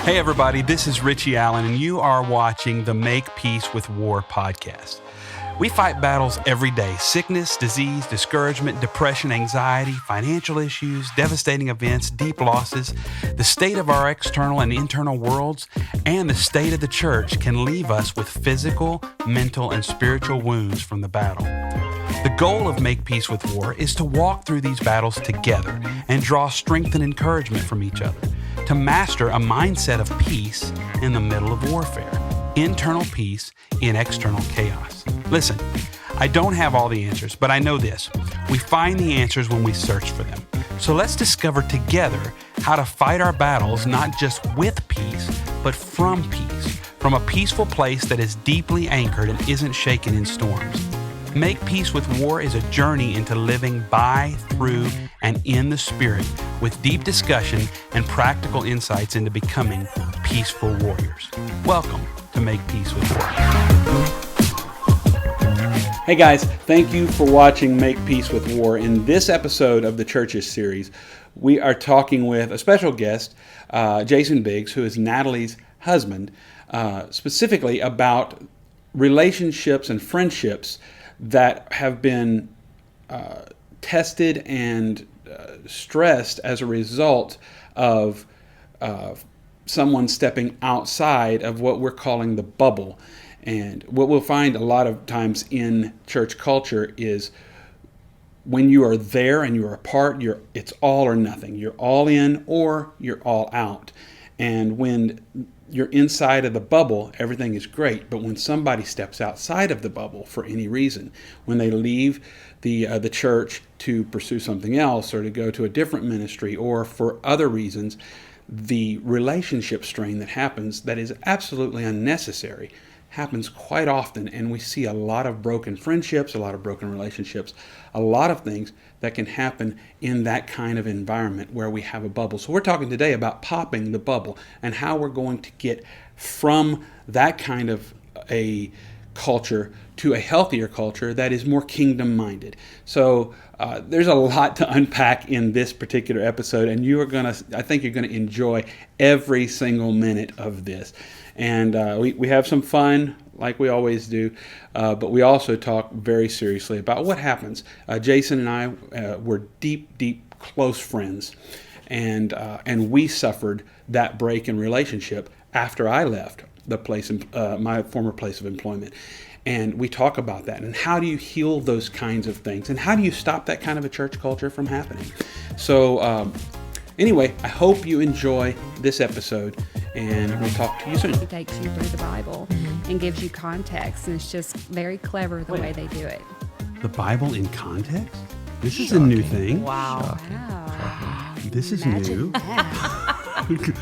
Hey everybody, this is Richie Allen, and you are watching the Make Peace with War podcast. We fight battles every day: sickness, disease, discouragement, depression, anxiety, financial issues, devastating events, deep losses. The state of our external and internal worlds and the state of the church can leave us with physical, mental, and spiritual wounds from the battle. The goal of Make Peace with War is to walk through these battles together and draw strength and encouragement from each other, to master a mindset of peace in the middle of warfare, internal peace in external chaos. Listen, I don't have all the answers, but I know this: we find the answers when we search for them. So let's discover together how to fight our battles, not just with peace, but from peace, from a peaceful place that is deeply anchored and isn't shaken in storms. Make Peace with War is a journey into living by, through, and in the Spirit, with deep discussion and practical insights into becoming peaceful warriors. Welcome to Make Peace with War. Hey guys, thank you for watching Make Peace with War. In this episode of the Churches series, we are talking with a special guest, Jason Biggs, who is Natalie's husband, specifically about relationships and friendships that have been tested and stressed as a result of someone stepping outside of what we're calling the bubble. And what we'll find a lot of times in church culture is when you are there and you're a part, it's all or nothing. You're all in or you're all out. And when you're inside of the bubble, everything is great. But when somebody steps outside of the bubble for any reason, when they leave the church to pursue something else or to go to a different ministry or for other reasons, the relationship strain that happens, that is absolutely unnecessary, happens quite often. And we see a lot of broken friendships, a lot of broken relationships, a lot of things that can happen in that kind of environment where we have a bubble. So we're talking today about popping the bubble and how we're going to get from that kind of a culture to a healthier culture that is more kingdom-minded. So there's a lot to unpack in this particular episode, and I think you're going to enjoy every single minute of this. And we have some fun, like we always do, but we also talk very seriously about what happens. Jason and I were deep, close friends, and we suffered that break in relationship after I left the place, my former place of employment. And we talk about that, and how do you heal those kinds of things, and how do you stop that kind of a church culture from happening? So anyway, I hope you enjoy this episode, and we'll talk to you soon. He takes you through the Bible and gives you context, and it's just very clever the way they do it. The Bible in context? This is a new thing. Wow. This is Imagine new. that.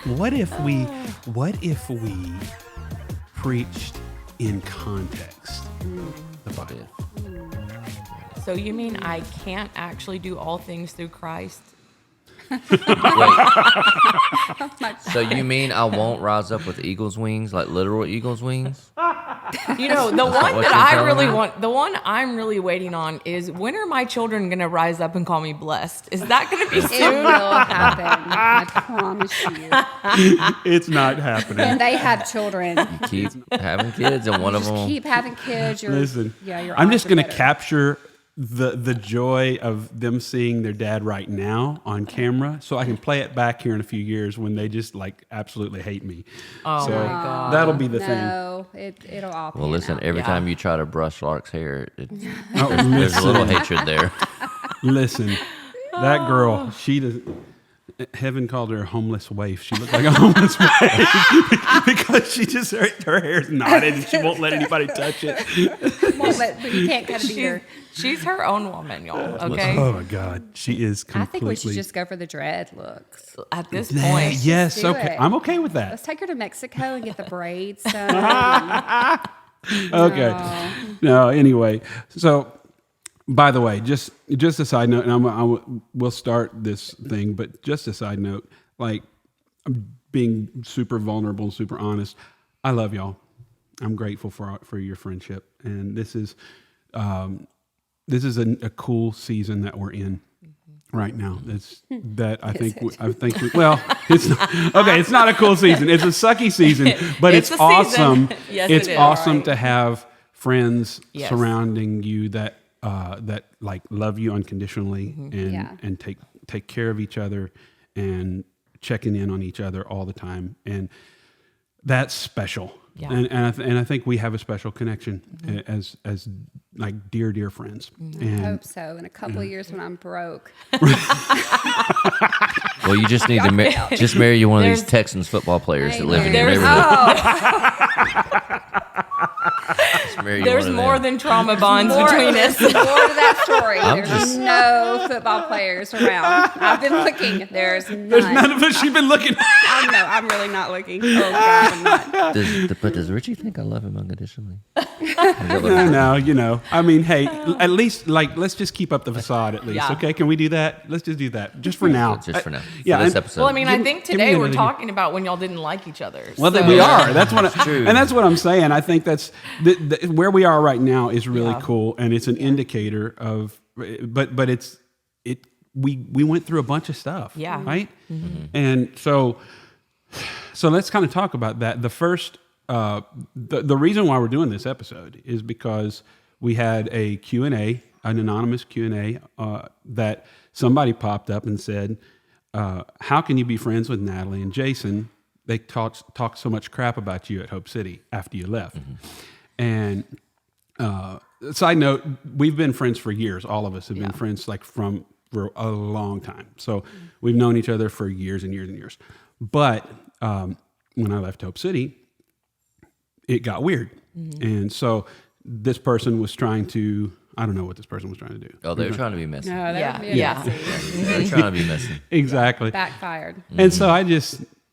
What if we preached in context the Bible? So you mean I can't actually do all things through Christ? Wait. So you mean I won't rise up with eagle's wings, like literal eagle's wings? You know, the one that I really want, the one I'm really waiting on is, when are my children going to rise up and call me blessed? Is that going to be It soon? will happen. I promise you. It's not happening. And they have children. Keep having kids, and one of them. Keep having kids. Listen, Your I'm odds just are going to better. capture the joy of them seeing their dad right now on camera, so I can play it back here in a few years when they just like absolutely hate me. Oh So my God. that'll be the thing. No, it'll all Well, pan listen. out. Every Yeah. time you try to brush Lark's hair, Oh, there's a little listen, hatred there. listen, that girl, she does. Heaven called her a homeless waif. She looked like a homeless waif because she just her hair's knotted and she won't let anybody touch it. But you can't cut it either. She's her own woman, y'all, okay? Oh my God, she is I completely. think we should just go for the dread looks. At this Nah, point. yes, do okay, it. I'm okay with that. Let's take her to Mexico and get the braids done. Okay. No, anyway. So, by the way, just a side note, and we'll start this thing, but just a side note, like, I'm being super vulnerable and super honest. I love y'all. I'm grateful for your friendship, and this is a cool season that we're in right now. I think well, it's not, okay. It's not a cool season. It's a sucky season, but it's It's a awesome. season. Yes, it's it is. awesome to have friends Yes. surrounding you that like love you unconditionally and take care of each other and checking in on each other all the time, and that's special. Yeah. And I think we have a special connection as like dear friends. I And hope so. In a couple of years when I'm broke. Well, you just need to marry you one of these Texans football players that live in your neighborhood. Just marry you There's one of more them. than trauma bonds between us. More to that story. There's just- no football players around. I've been looking. There's none. there's none of us. You've been looking. I'm really not looking. Oh God, I'm not. Does Richie think I love him unconditionally? No. I mean, hey, at least like let's just keep up the facade at least. Yeah. Okay, can we do that? Let's just do that just for now. Just for now. Yeah, For this and- episode. Well, I mean, I think give me today we're another- talking about when y'all didn't like each other. Well, so- we are. That's what, true. and that's what I'm saying. I think that's where we are right now is really Yeah. cool, and it's an indicator of. But it's. We went through a bunch of stuff. Yeah. Right. And so let's kind of talk about that. The first. The reason why we're doing this episode is because we had a Q&A, an anonymous Q&A that somebody popped up and said, how can you be friends with Natalie and Jason? They talked so much crap about you at Hope City after you left. And side note, we've been friends for years. All of us have been friends like for a long time. So we've known each other for years and years and years. But when I left Hope City, it got weird. And so this person was trying to, I don't know what this person was trying to do. Oh, they were trying to be messy. No, that Yeah, would be yeah. messy. They were trying to be messy. Exactly. Backfired. And so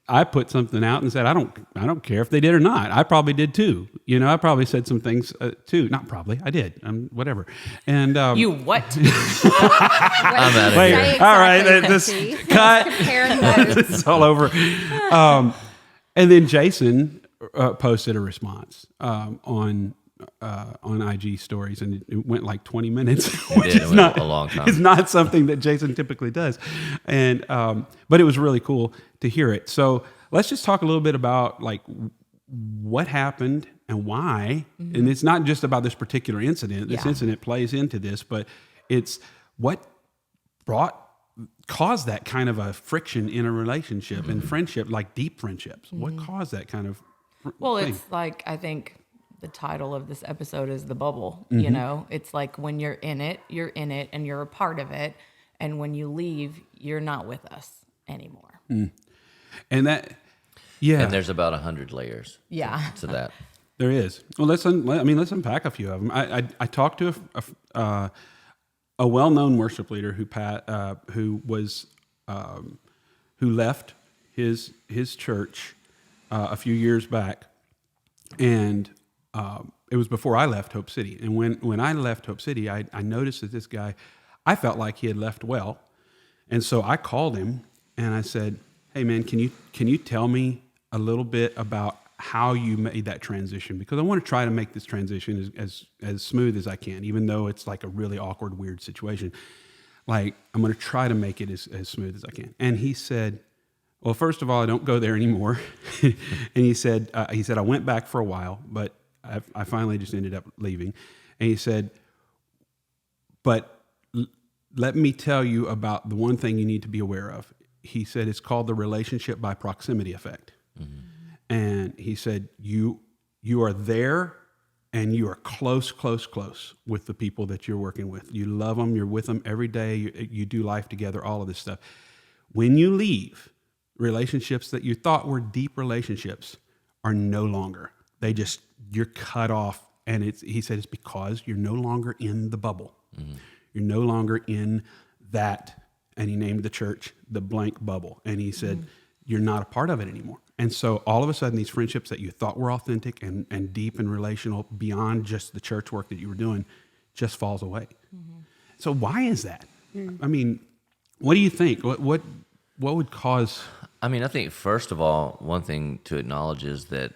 I put something out and said, I don't care if they did or not. I probably did too. I probably said some things too. Not probably. I did. Whatever. And You what? I'm out of Wait, here. all right, this cut. Compare notes. It's all over. And then Jason posted a response on IG stories, and it went like 20 minutes, which did. It is went not a long time. It's not something that Jason typically does, and but it was really cool to hear it. So let's just talk a little bit about like what happened and why. And it's not just about this particular incident. This incident plays into this, but it's what caused that kind of a friction in a relationship and friendship, like deep friendships. What caused that kind of Well, thing? it's like, I think the title of this episode is The Bubble. You know, it's like when you're in it and you're a part of it. And when you leave, you're not with us anymore. And that, yeah, And there's about 100 layers Yeah. to that. there is. Well, let's unpack a few of them. I talked to a well-known worship leader who left his church a few years back, and it was before I left Hope City. And when I left Hope City, I noticed that this guy, I felt like he had left well, and so I called him and I said, "Hey man, can you tell me a little bit about how you made that transition? Because I want to try to make this transition as smooth as I can, even though it's like a really awkward, weird situation. Like, I'm going to try to make it as smooth as I can." And he said, "Well, first of all, I don't go there anymore." And he said, I went back for a while, but I finally just ended up leaving. And he said, "But let me tell you about the one thing you need to be aware of." He said, it's called the relationship by proximity effect. And he said, you are there and you are close with the people that you're working with. You love them. You're with them every day. You do life together, all of this stuff. When you leave, relationships that you thought were deep relationships are no longer. You're cut off. And he said, it's because you're no longer in the bubble. You're no longer in that, and he named the church the blank bubble. And he said, you're not a part of it anymore. And so all of a sudden, these friendships that you thought were authentic and deep and relational beyond just the church work that you were doing just falls away. So why is that? I mean, what do you think? What would cause? I mean, I think first of all, one thing to acknowledge is that,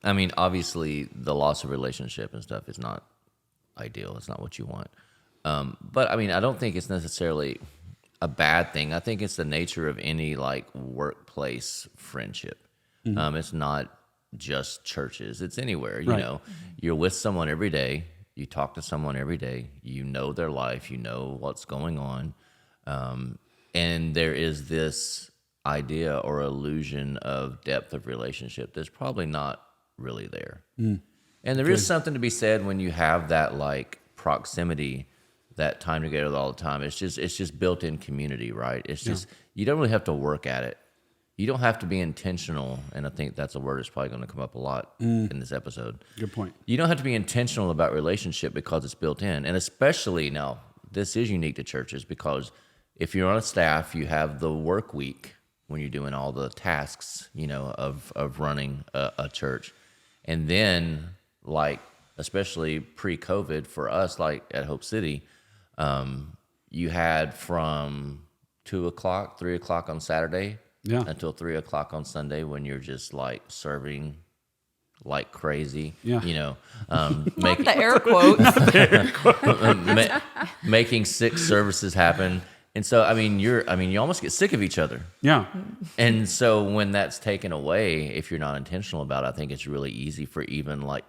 I mean, obviously the loss of relationship and stuff is not ideal. It's not what you want. But I mean, I don't think it's necessarily, a bad thing. I think it's the nature of any like workplace friendship. It's not just churches. It's anywhere. You Right. know, you're with someone every day. You talk to someone every day. You know their life. You know what's going on. And there is this idea or illusion of depth of relationship that's probably not really there. And there is something to be said when you have that like proximity, that time together all the time. It's just built-in community, right? It's just, you don't really have to work at it. You don't have to be intentional, and I think that's a word that's probably going to come up a lot in this episode. Good point. You don't have to be intentional about relationship because it's built in. And especially now, this is unique to churches because if you're on a staff, you have the work week when you're doing all the tasks, you know, of running a church. And then, like, especially pre-COVID for us, like at Hope City, you had from 2 o'clock, 3 o'clock on Saturday until 3 o'clock on Sunday when you're just like serving like crazy, you know, Not the air quotes. making 6 services happen. And so, you almost get sick of each other. Yeah. And so when that's taken away, if you're not intentional about it, I think it's really easy for even like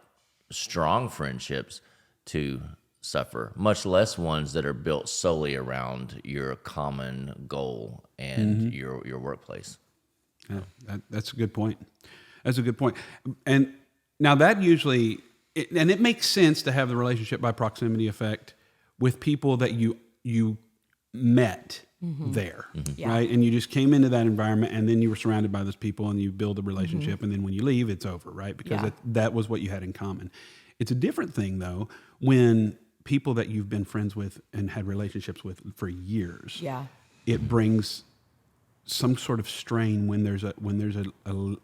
strong friendships to suffer, much less ones that are built solely around your common goal and your workplace. Yeah, that's a good point. That's a good point. And now that usually, it makes sense to have the relationship by proximity effect with people that you met there, right? And you just came into that environment, and then you were surrounded by those people, and you build a relationship, and then when you leave, it's over, right? Because that was what you had in common. It's a different thing, though, when people that you've been friends with and had relationships with for years, it brings some sort of strain when there's a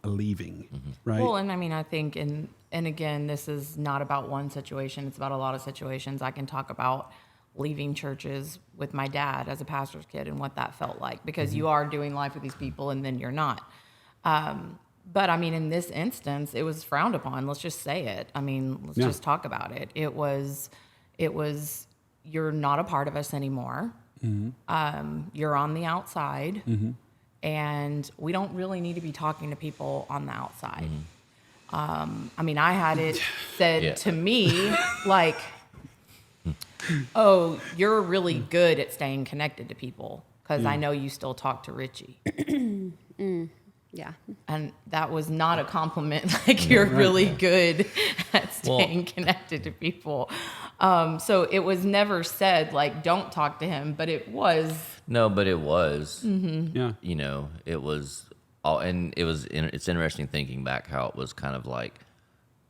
leaving, right? Well, and I think, and again, this is not about one situation. It's about a lot of situations. I can talk about leaving churches with my dad as a pastor's kid and what that felt like, because you are doing life with these people and then you're not. But in this instance, it was frowned upon. Let's just say it. Let's just talk about it. It was, you're not a part of us anymore. You're on the outside. And we don't really need to be talking to people on the outside. I had it said to me, like, oh, you're really good at staying connected to people because I know you still talk to Richie. Yeah. And that was not a compliment. Like, you're really good at staying connected to people. So it was never said, like, don't talk to him, but it was. No, but it was. Yeah. You know, it was all, and it's interesting thinking back how it was kind of like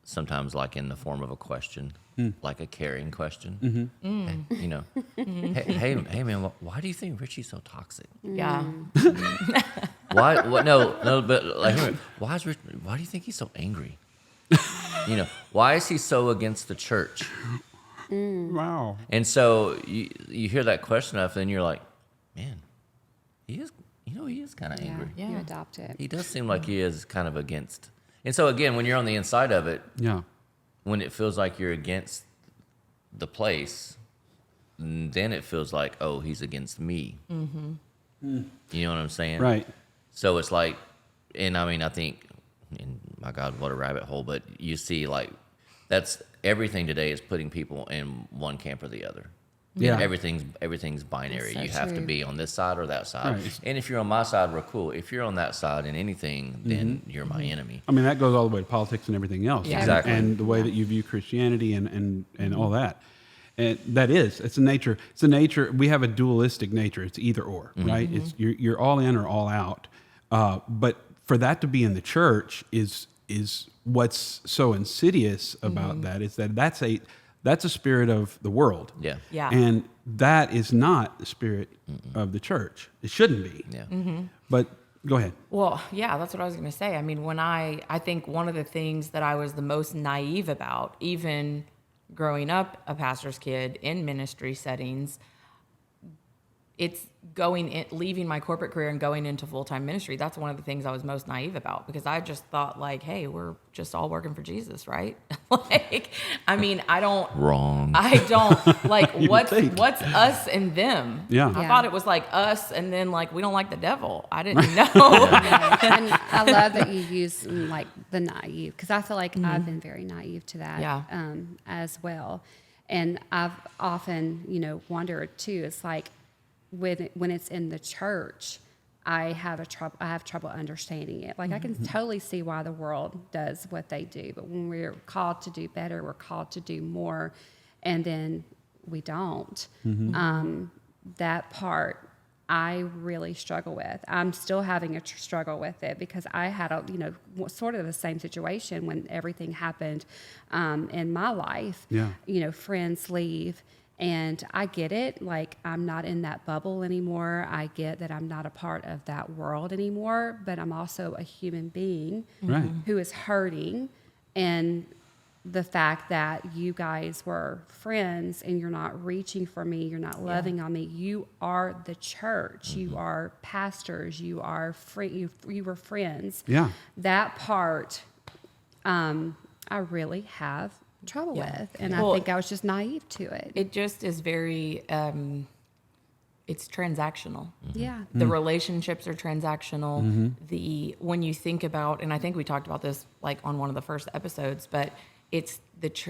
sometimes like in the form of a question, like a caring question. Hey, you know, hey man, why do you think Richie's so toxic? Yeah. Why? What? No, but like, why do you think he's so angry? You know, why is he so against the church? Wow. And so you hear that question enough, and you're like, man, he is kind of angry. You adopt it. He does seem like he is kind of against. And so again, when you're on the inside of it, when it feels like you're against the place, then it feels like, oh, he's against me. You know what I'm saying? Right. So it's like, and I think, and my God, what a rabbit hole, but you see like, that's everything today is putting people in one camp or the other. Yeah. Everything's binary. That's so You have to true. be on this side or that side. Right. And if you're on my side, we're cool. If you're on that side in anything, then you're my enemy. I mean, that goes all the way to politics and everything else. Yeah. Exactly. And the way that you view Christianity and all that. And it's a nature. It's a nature. We have a dualistic nature. It's either or, right? It's you're all in or all out. But for that to be in the church is what's so insidious about that is that that's a spirit of the world. Yeah. Yeah. And that is not the spirit of the church. It shouldn't be. Yeah. But go ahead. Well, yeah, that's what I was going to say. When I think one of the things that I was the most naive about, even growing up a pastor's kid in ministry settings, it's leaving my corporate career and going into full-time ministry. That's one of the things I was most naive about, because I just thought like, hey, we're just all working for Jesus, right? Like, I mean, I don't like what's us and them. Yeah. I Yeah. thought it was like us and then like we don't like the devil. I didn't know. And I love that you use like the naive, because I feel like I've been very naive to that Yeah. As well. And I've often, wondered too. It's like when it's in the church, I have trouble understanding it. Like I can totally see why the world does what they do, but when we're called to do better, we're called to do more, and then we don't. That part I really struggle with. I'm still having a struggle with it, because I had sort of the same situation when everything happened in my life. Yeah. Friends leave, and I get it. Like, I'm not in that bubble anymore. I get that I'm not a part of that world anymore, but I'm also a human being Right. who is hurting. And the fact that you guys were friends and you're not reaching for me, you're not loving on me. You are the church. You are pastors. You are you were friends. Yeah. That part, I really have trouble with, and I Well, think I was just naive to it. It just is very, it's transactional. Yeah. The relationships are transactional. When you think about, and I think we talked about this like on one of the first episodes, but it's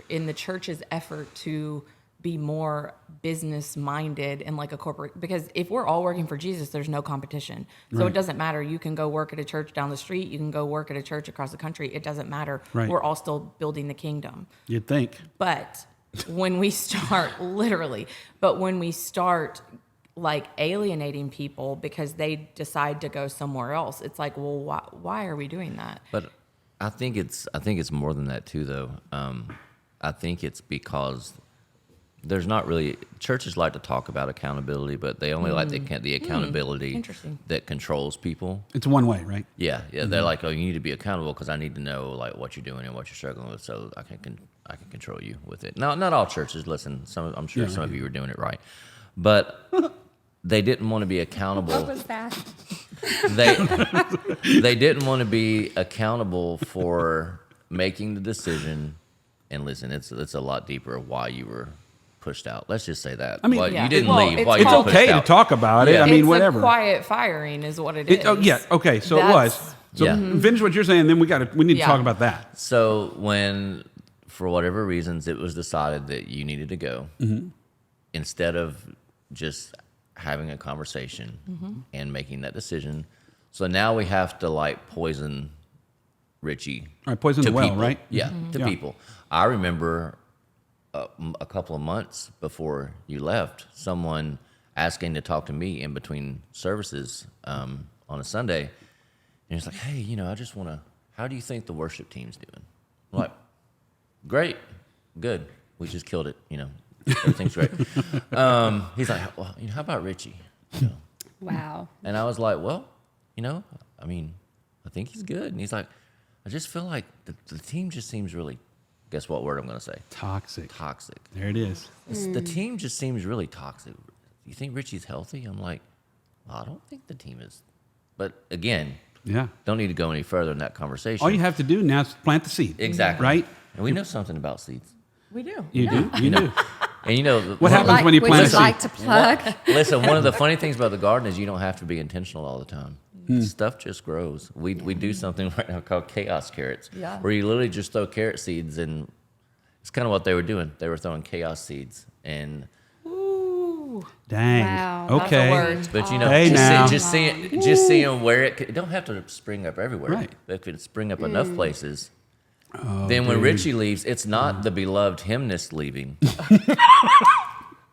in the church's effort to be more business minded and like a corporate, because if we're all working for Jesus, there's no competition. So it doesn't matter. You can go work at a church down the street. You can go work at a church across the country. It doesn't matter. Right. We're all still building the kingdom. You'd think. But when we start when we start like alienating people because they decide to go somewhere else, it's like, well, why are we doing that? But I think it's more than that too, though. I think it's because there's not really, churches like to talk about accountability, but they only like the accountability Interesting. that controls people. It's one way, right? Yeah. They're like, oh, you need to be accountable because I need to know like what you're doing and what you're struggling with, so I can control you with it. Now, not all churches. Listen, I'm sure some of you are doing it right, but they didn't want to be accountable. What was that? They didn't want to be accountable for making the decision. And listen, it's a lot deeper why you were pushed out. Let's just say that. I mean, Well, yeah. you didn't Well, leave. it's Why you It's were okay pushed to out. talk about it. Yeah. I mean, It's whatever. a quiet firing is what it is. Yeah. Okay. So it was. So finish what you're saying. Then we need to talk about that. So when, for whatever reasons, it was decided that you needed to go, instead of just having a conversation and making that decision, so now we have to like poison Richie. All right, poison to the well, people. right? Yeah, to Yeah. people. I remember a couple of months before you left, someone asking to talk to me in between services on a Sunday. And he's like, hey, I just want to, how do you think the worship team's doing? I'm like, great, good. We just killed it, everything's great. He's like, well, how about Richie? Wow. And I was like, well, I mean, I think he's good. And he's like, I just feel like the team just seems really, guess what word I'm going to say? Toxic. Toxic. There it is. The team just seems really toxic. You think Richie's healthy? I'm like, well, I don't think the team is. But again, Yeah. don't need to go any further in that conversation. All you have to do now is plant the seed. Exactly. Right? And we know something about seeds. We do. You do. You do. And What happens when you plant a Would you seed? like to plug? Listen, one of the funny things about the garden is you don't have to be intentional all the time. Stuff just grows. We do something right now called chaos carrots, where you literally just throw carrot seeds, and it's kind of what they were doing. They were throwing chaos seeds, and Dang. Wow, that's a Okay. word. but Hey, now. just seeing where it don't have to spring up everywhere. Right. But if it spring up enough places, then when Richie leaves, it's not the beloved hymnist leaving.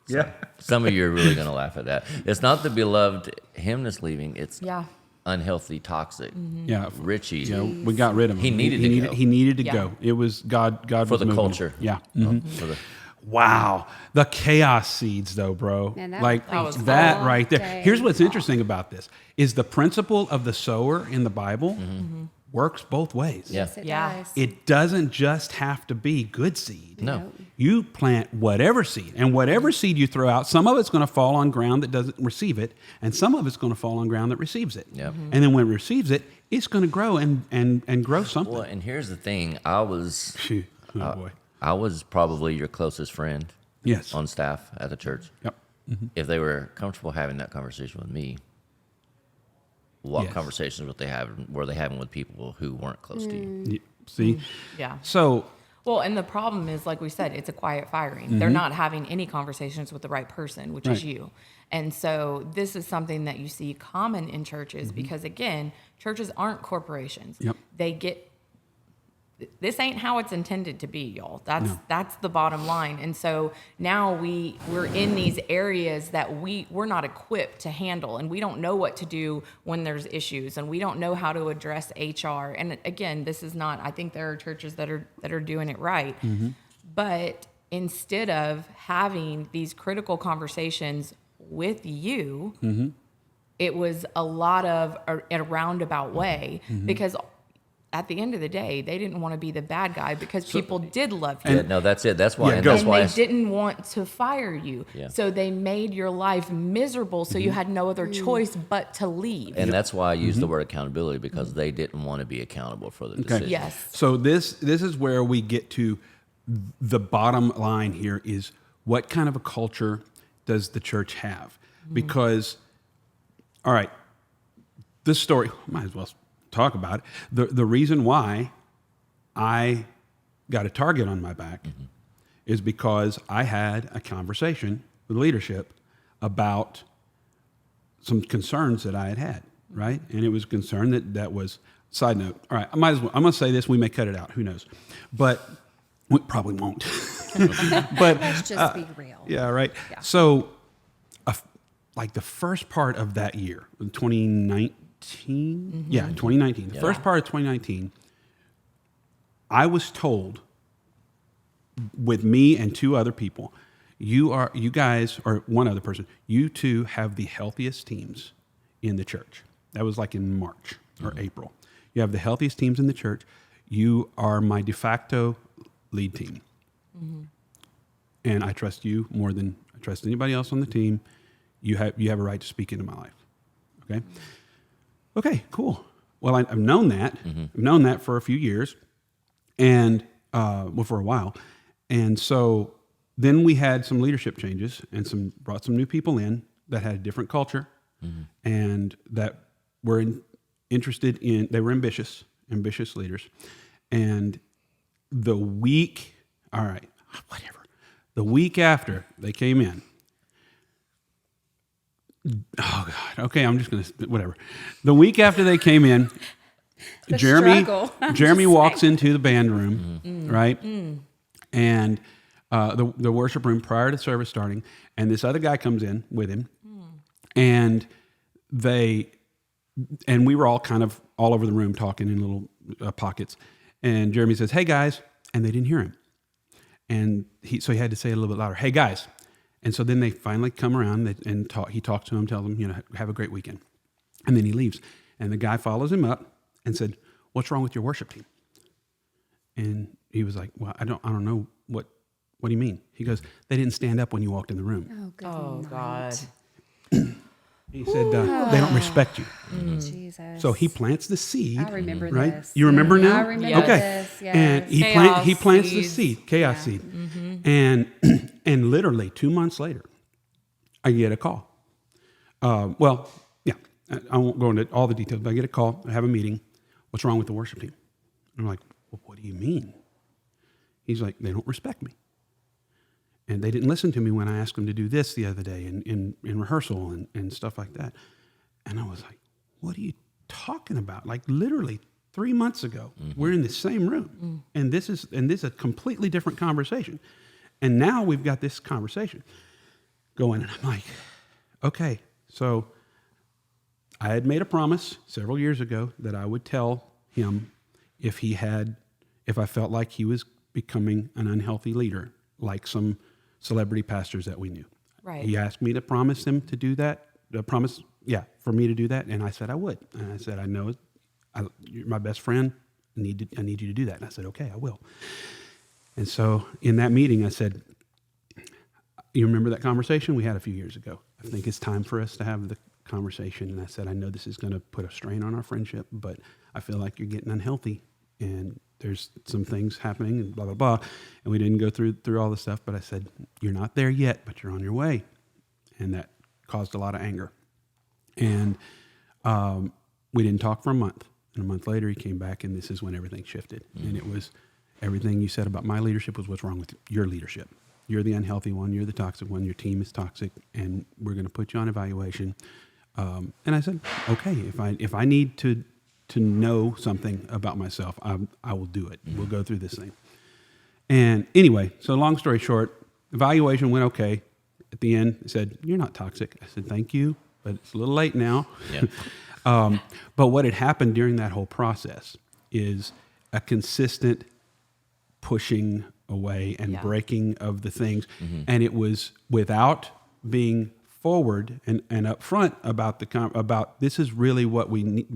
Yeah. Some of you are really going to laugh at that. It's not the beloved hymnist leaving. It's Yeah. unhealthy, toxic. Yeah. Richie. Yeah. We got rid of him. He needed to go. He needed to Yeah. go. It was God. God For was the moving him. culture. Yeah. For the- Wow. The chaos seeds, though, bro. Man, that like was that all right there. day Here's what's long. interesting about this is the principle of the sower in the Bible works both ways. Yeah. Yes, it Yeah. does. It doesn't just have to be good seed. No. You plant whatever seed, and whatever seed you throw out, some of it's going to fall on ground that doesn't receive it, and some of it's going to fall on ground that receives it. Yep. And then when it receives it, it's going to grow and grow something. Well, and here's the thing. I was Oh boy. I was probably your closest friend Yes. on staff at the church. Yep. If they were comfortable having that conversation with me, what Yes. conversations were they having with people who weren't close to you? See? Yeah. So, Well, and the problem is, like we said, it's a quiet firing. They're not having any conversations with the right person, which is Right. you. And so this is something that you see common in churches because, again, churches aren't corporations. Yep. They get this ain't how it's intended to be, y'all. That's the bottom line. And so now we're in these areas that we're not equipped to handle, and we don't know what to do when there's issues, and we don't know how to address HR. And again, this is not, I think there are churches that are doing it right. But instead of having these critical conversations with you, it was a lot of a roundabout way because at the end of the day, they didn't want to be the bad guy because people did love you. Yeah, no, that's it. That's why. Yeah, and go. that's And why. they didn't want to fire you. Yeah. So they made your life miserable so you had no other choice but to leave. And that's why I use the word accountability, because they didn't want to be accountable for the decision. Yes. So this is where we get to the bottom line here is what kind of a culture does the church have? Because, all right, this story, might as well talk about it. The reason why I got a target on my back is because I had a conversation with leadership about some concerns that I had, right? And it was a concern that was, side note, all right, I'm going to say this, we may cut it out, who knows. But we probably won't. But Let's just be real. yeah, right. Yeah. So, like the first part of that year, 2019, yeah, 2019. The first part of 2019, I was told, with me and two other people, you guys, or one other person, you two have the healthiest teams in the church. That was like in March or April. You have the healthiest teams in the church. You are my de facto lead team. And I trust you more than I trust anybody else on the team. You have a right to speak into my life. Okay? Okay, cool. Well, I've known that. I've known that for a few years, and for a while. And so then we had some leadership changes and brought some new people in that had a different culture and that were interested in, they were ambitious leaders. And the week after they came in, oh God, okay, I'm just going to, whatever. The week after they came in, The Jeremy struggle. Jeremy walks into the band room, right? And the worship room prior to service starting, and this other guy comes in with him, and we were all kind of all over the room talking in little pockets, and Jeremy says, "Hey guys," and they didn't hear him, and he had to say it a little bit louder, "Hey guys," and so then they finally come around and talk. He talks to them, tells them, have a great weekend, and then he leaves, and the guy follows him up and said, "What's wrong with your worship team?" And he was like, "Well, I don't know what do you mean?" He goes, "They didn't stand up when you walked in the room." Oh, good Oh, night. God. He said, "They don't respect you." Jesus. So he plants the seed. I remember right? this. You remember now? I remember Okay. this, yes. And he Chaos plants the seeds. seed, chaos seed. And literally 2 months later, I get a call. I won't go into all the details, but I get a call. I have a meeting. What's wrong with the worship team? And I'm like, well, what do you mean? He's like, they don't respect me. And they didn't listen to me when I asked them to do this the other day in rehearsal and stuff like that. And I was like, what are you talking about? Like literally 3 months ago, we're in the same room. And this is a completely different conversation. And now we've got this conversation going, and I'm like, okay, so I had made a promise several years ago that I would tell him if I felt like he was becoming an unhealthy leader, like some celebrity pastors that we knew. Right. He asked me to promise him to do that, for me to do that, and I said I would. And I said, I know you're my best friend. I need you to do that. And I said, okay, I will. And so in that meeting, I said, you remember that conversation we had a few years ago? I think it's time for us to have the conversation. And I said, I know this is going to put a strain on our friendship, but I feel like you're getting unhealthy and there's some things happening and blah, blah, blah. And we didn't go through all the stuff, but I said, you're not there yet, but you're on your way. And that caused a lot of anger. And we didn't talk for a month. And a month later, he came back, and this is when everything shifted. Mm-hmm. And it was everything you said about my leadership was what's wrong with your leadership. You're the unhealthy one. You're the toxic one. Your team is toxic, and we're going to put you on evaluation. And I said, okay, if I need to know something about myself, I will do it. Mm-hmm. We'll go through this thing. And anyway, so long story short, evaluation went okay. At the end, it said, you're not toxic. I said, thank you, but it's a little late now. Yeah. But what had happened during that whole process is a consistent pushing away and breaking of the things. Mm-hmm. And it was without being forward and upfront about this is really what we need.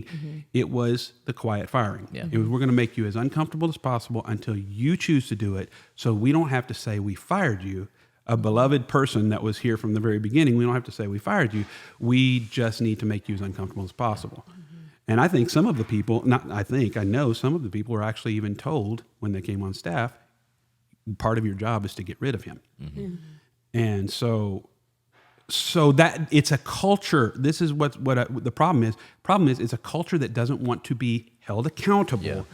Mm-hmm. It was the quiet firing. Yeah. It was, we're going to make you as uncomfortable as possible until you choose to do it. So we don't have to say we fired you, a beloved person that was here from the very beginning. We don't have to say we fired you. We just need to make you as uncomfortable as possible. Mm-hmm. And I think some of the people, I know some of the people were actually even told when they came on staff, part of your job is to get rid of him. Mm-hmm. Mm-hmm. And so that it's a culture. This is what the problem is. Problem is, it's a culture that doesn't want to be held accountable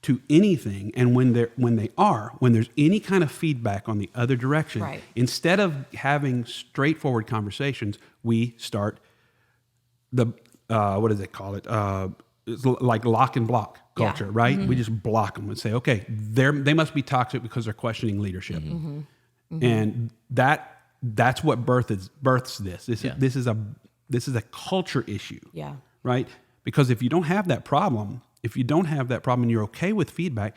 to anything. And when there's any kind of feedback on the other direction, right, instead of having straightforward conversations, we start the what does it call it? It's like lock and block culture, right? Mm-hmm. We just block them and say, okay, they must be toxic because they're questioning leadership, mm-hmm. Mm-hmm. and that's what births this. This is a culture issue, right? Because if you don't have that problem, and you're okay with feedback,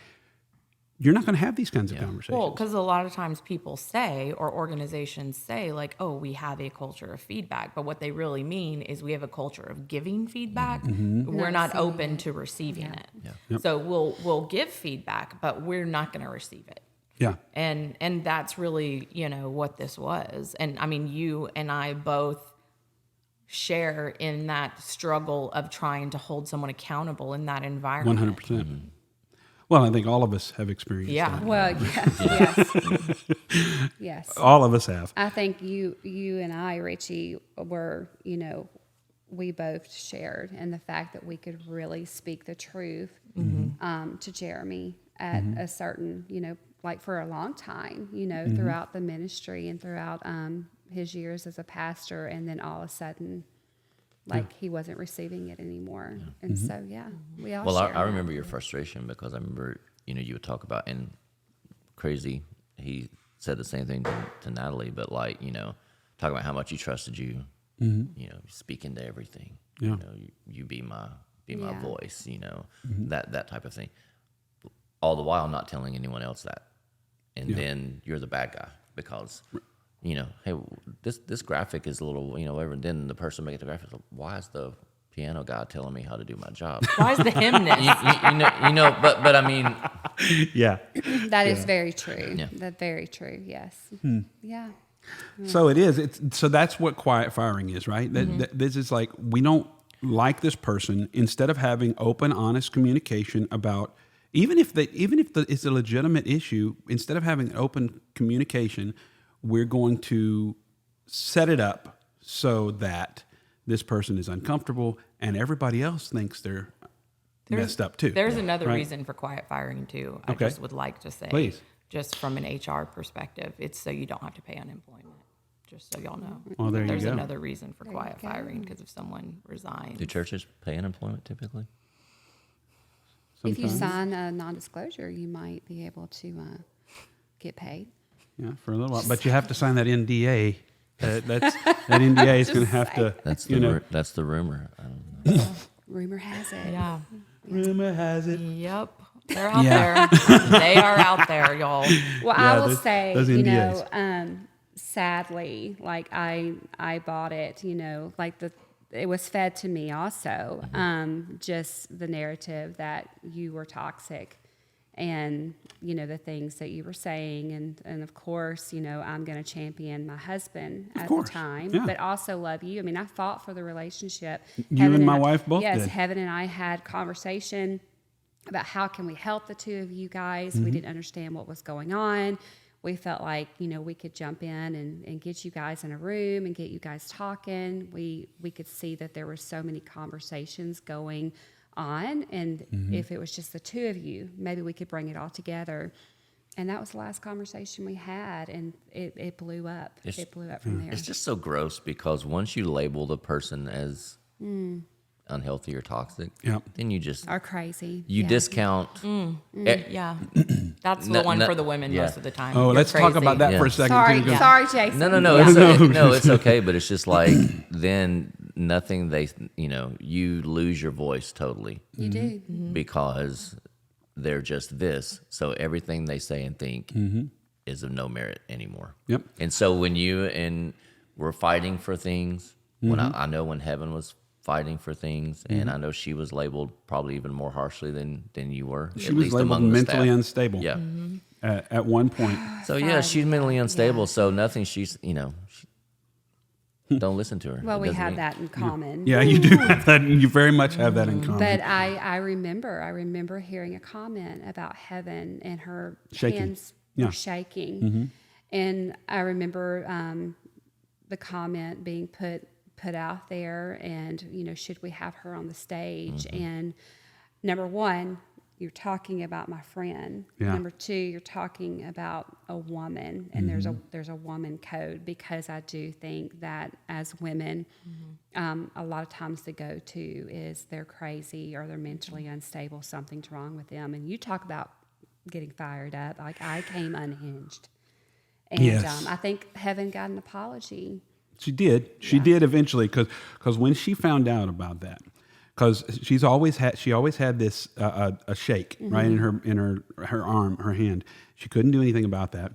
you're not going to have these kinds of conversations. Well, because a lot of times people say, or organizations say, like, oh, we have a culture of feedback. But what they really mean is we have a culture of giving feedback. Mm-hmm. We're not open to receiving it. Yeah. Yep. So we'll give feedback, but we're not going to receive it. Yeah. And that's really, what this was. And I mean, you and I both share in that struggle of trying to hold someone accountable in that environment. 100%. Mm-hmm. Well, I think all of us have experienced that. Well, yes. Yes. All of us have. I think you and I, Richie, were, we both shared in the fact that we could really speak the truth to Jeremy at a certain, like for a long time, throughout the ministry and throughout his years as a pastor, and then all of a sudden, he wasn't receiving it anymore. Yeah. And so, we all Well, I remember your frustration because I remember, you would talk about, and crazy, he said the same thing to Natalie, but talking about how much he trusted you, speaking to everything, you be my voice, that type of thing. All the while not telling anyone else that. And then you're the bad guy because... hey, this graphic is a little, whatever. And then the person making the graphic is like, why is the piano guy telling me how to do my job? Why is the hymnist? But I mean, that is very true. Yeah. That's very true. Yes. Yeah. So it is. So that's what quiet firing is, right? That this is like, we don't like this person. Instead of having open, honest communication about, even if it's a legitimate issue, instead of having open communication, we're going to set it up so that this person is uncomfortable and everybody else thinks they're messed up too. There's another reason for quiet firing too. I just would like to say, please, just from an HR perspective, it's so you don't have to pay unemployment. Just so y'all know. Well, there's another reason for quiet firing, because if someone resigns. Do churches pay unemployment typically? Sometimes. If you sign a non-disclosure, you might be able to get paid. Yeah, for a little while, but you have to sign that NDA. That NDA is going to have to. That's the rumor. I don't know. Rumor has it. Yeah. Rumor has it. Yep. They're out there. They are out there, y'all. Well, I will say, sadly, I bought it. It was fed to me also. Just the narrative that you were toxic. and the things that you were saying, and of course, I'm going to champion my husband at the time, but also love you. I mean, I fought for the relationship. You and my wife both did. Yes, Heaven and I had conversation about how can we help the two of you guys. We didn't understand what was going on. We felt like, we could jump in and get you guys in a room and get you guys talking. We could see that there were so many conversations going on, and if it was just the two of you, maybe we could bring it all together. And that was the last conversation we had, and it blew up. It blew up from there. It's just so gross because once you label the person as unhealthy or toxic, then you just are crazy. You discount. Yeah, that's the one for the women most of the time. Oh, You're let's talk crazy. about that for a second. Sorry, Jason. No, it's okay. But it's just like then nothing. You lose your voice totally. You do because they're just this. So everything they say and think is of no merit anymore. Yep. And so when you and we're fighting for things, when I know when Heaven was fighting for things, and I know she was labeled probably even more harshly than you were. She was labeled mentally unstable. Yeah. At one point. So she's mentally unstable. Yeah. So nothing. She's don't listen to her. Well, we have that in common. Yeah, you do have that. You very much have that in common. But I remember hearing a comment about Heaven and her hands were shaking, and I remember the comment being put out there, and should we have her on the stage? And number one, you're talking about my friend. Number two, you're talking about a woman, and there's a woman code, because I do think that as women, a lot of times the go-to is they're crazy or they're mentally unstable, something's wrong with them. And you talk about getting fired up, like I came unhinged, and I think Heaven got an apology. She did. She did eventually, because when she found out about that, because she always had this a shake right in her arm, her hand. She couldn't do anything about that.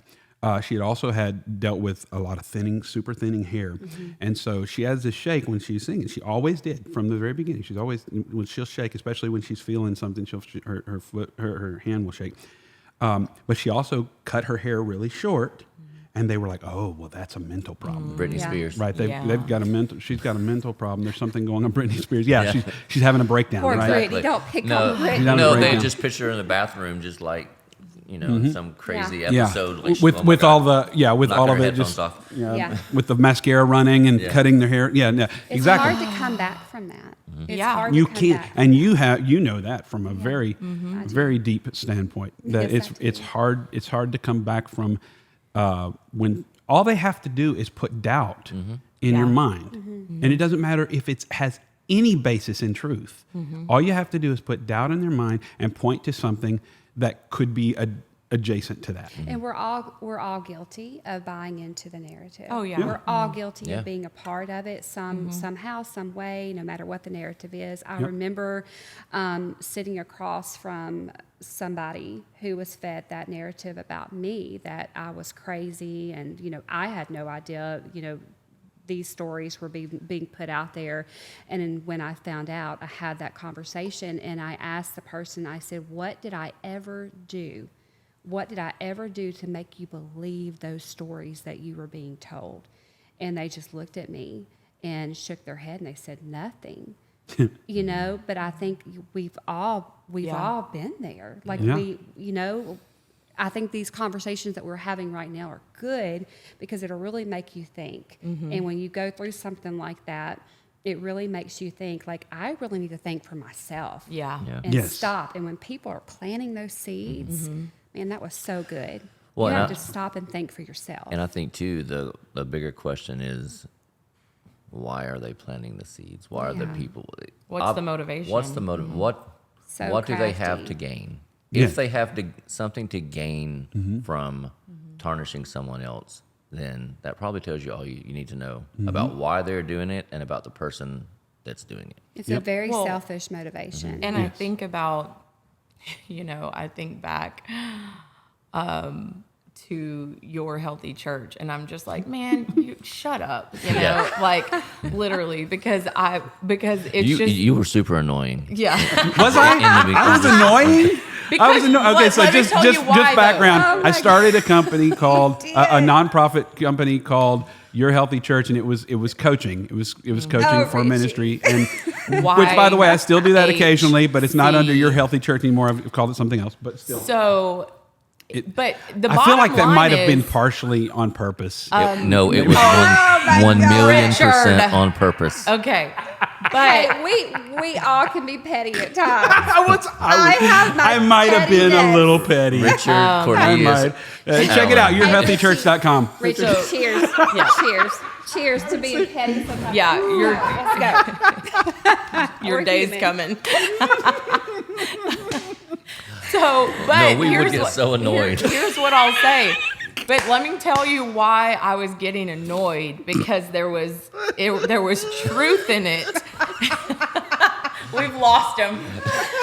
She had also dealt with a lot of super thinning hair, and so she has this shake when she's singing. She always did from the very beginning. When she'll shake, especially when she's feeling something. Her hand will shake. But she also cut her hair really short. And they were like, "Oh, well, that's a mental problem." Britney Spears, right? They've got a mental. She's got a mental problem. There's something going on. Britney Spears, she's having a breakdown. Poor right? Britney, don't pick on Britney. No, they just picture her in the bathroom, just like some crazy episode. Like, with all of it, just with the mascara running and cutting their hair. It's exactly. hard to come back from that. It's hard you to come can't, back. and you know that from a very very deep standpoint. That it's hard. It's hard to come back from. When all they have to do is put doubt in your mind, and it doesn't matter if it has any basis in truth. All you have to do is put doubt in their mind and point to something that could be adjacent to that. And we're all guilty of buying into the narrative. Oh yeah, we're all guilty of being a part of it somehow, some way, no matter what the narrative is. I remember sitting across from somebody who was fed that narrative about me, that I was crazy, and I had no idea these stories were being put out there. And then when I found out, I had that conversation, and I asked the person, I said, what did I ever do? What did I ever do to make you believe those stories that you were being told? And they just looked at me and shook their head, and they said nothing. But I think we've all been there. Like I think these conversations that we're having right now are good because it'll really make you think. And when you go through something like that, it really makes you think, like, I really need to think for myself. And stop. And when people are planting those seeds, man, that was so good. Well, you have to stop and think for yourself. And I think too, the bigger question is, why are they planting the seeds? Why are the people? What's the motivation? What's the motive? What do they have to gain? If they have something to gain from tarnishing someone else, then that probably tells you all you need to know about why they're doing it and about the person that's doing it. It's a very selfish motivation. And I think about, I think back to your healthy church, and I'm just like, man, you shut up, like literally, because it's you were super annoying. Yeah. Was I? I was annoying. I was annoyed. Okay, so let me just tell you why, though. background. Oh, my I started a company called did. a nonprofit company called Your Healthy Church, and it was coaching. It was coaching Oh, for Richie. ministry, and Why which, by the way, I still do that occasionally, but it's not under HC. Your Healthy Church anymore. I've called it something else, but still. So, but the I bottom feel like that line might have been is- partially on purpose. No, it was my 1 God. million% Richard. on purpose. Okay, but Hey, we all can be petty at times. I have my I might have been a pettiness. little petty. Richard I Cornelius. might. Check it out, yourhealthychurch.com. Richard, So- cheers. Yeah. Cheers to being petty sometimes. yeah, Let's go. your We're day's human. coming. So, but No, we would here's get what- so annoyed. Here's what I'll say. But let me tell you why I was getting annoyed, because there was truth in it. We've lost him.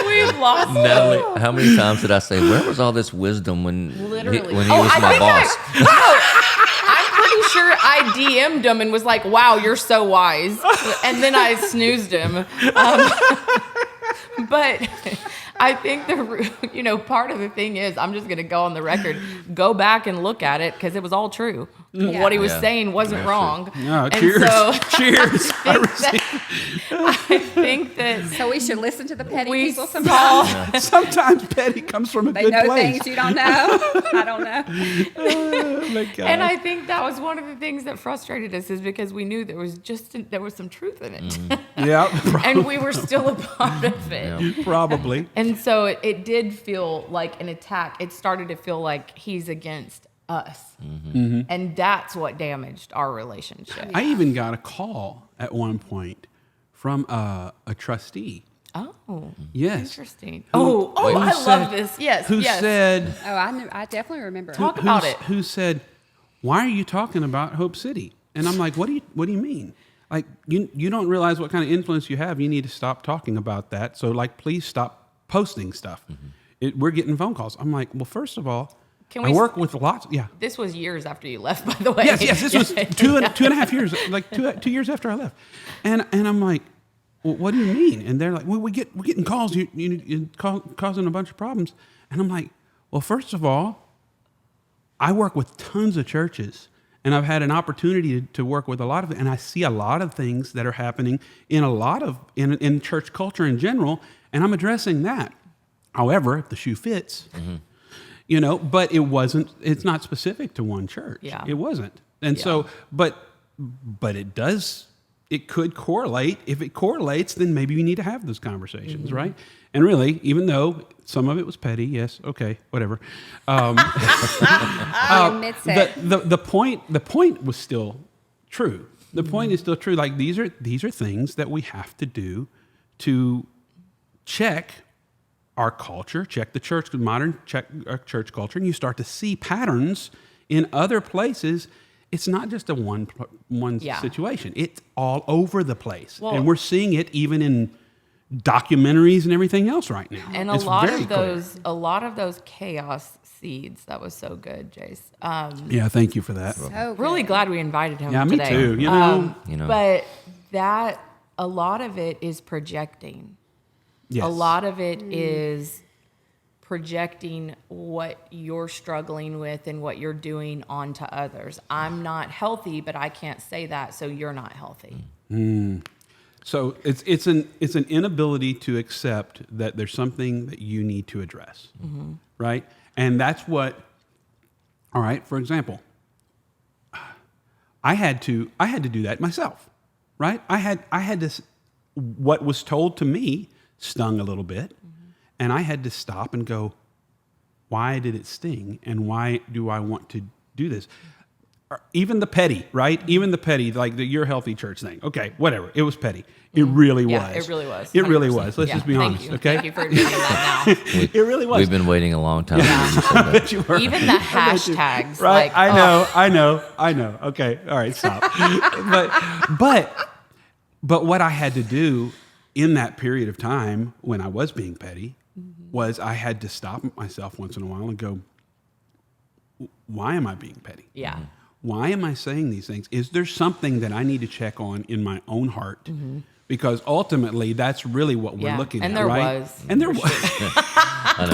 We've lost him. Natalie, how many times did I say, where was all this wisdom when he Literally. was my boss? I'm pretty sure I DM'd him and was like, wow, you're so wise. And then I snoozed him. But I think part of the thing is, I'm just going to go on the record, go back and look at it, because it was all true. Yeah. What he was Yeah. saying wasn't wrong. No, And cheers. so Cheers. I think that So we should listen to the petty we people sometimes. saw. Sometimes petty comes from a They good know place. things you don't know. I don't know. Oh, my God. And I think that was one of the things that frustrated us, is because we knew there was some truth in it. Yeah, And we were still a part of it. probably. And so it did feel like an attack. It started to feel like he's against us. Mm-hmm. And that's what damaged our relationship. I even got a call at one point from a trustee. Oh, Yes. interesting. Who I love said- this. Yes, Who yes. said, Oh, I definitely remember. Talk about it. who said, why are you talking about Hope City? And I'm like, what do you mean? Like, you don't realize what kind of influence you have. You need to stop talking about that. So, like, please stop posting stuff. We're getting phone calls. I'm like, well, first of all, Can I we- work with lots. Yeah. This was years after you left, by the way. Yes. This was two and a half years, like 2 years after I left. And I'm like, well, what do you mean? And they're like, well, we're getting calls. You're causing a bunch of problems. And I'm like, well, first of all, I work with tons of churches, and I've had an opportunity to work with a lot of it, and I see a lot of things that are happening in church culture in general, and I'm addressing that. However, if the shoe fits, but it's not specific to one church. Yeah. It wasn't. And so, but it could correlate. If it correlates, then maybe we need to have those conversations, right? And really, even though some of it was petty, yes, okay, whatever. I admits it. The point was still true. The point is still true. Like, these are things that we have to do to check our culture, check the church, check our church culture, and you start to see patterns in other places. It's not just a one situation. It's all over the place. Well- and we're seeing it even in documentaries and everything else right now. And It's a lot very of those chaos seeds. That was so good, Jace. Yeah, thank you for that. So Really good. glad we invited him Yeah, me today. too. But that a lot of it is projecting. Yes. A lot of it is projecting what you're struggling with and what you're doing onto others. I'm not healthy, but I can't say that, so you're not healthy. So it's an inability to accept that there's something that you need to address, right? And that's what. All right. For example, I had to do that myself, right? I had this. What was told to me stung a little bit, and I had to stop and go, why did it sting, and why do I want to do this? Even the petty, right? Even the petty, like the Your Healthy Church thing. Okay, whatever. It was petty. It really was. Yeah, it really was. It really 100%. was. Let's Yeah, just be thank honest, you. okay? Thank you for admitting that now. It really was. We've been waiting a long time. I bet you were. Even the hashtags. Right? Like, oh. I know. Okay, all right, stop. but what I had to do in that period of time when I was being petty was I had to stop myself once in a while and go, why am I being petty? Yeah. Why am I saying these things? Is there something that I need to check on in my own heart because ultimately that's really what we're looking and at, there right? was. And there was. I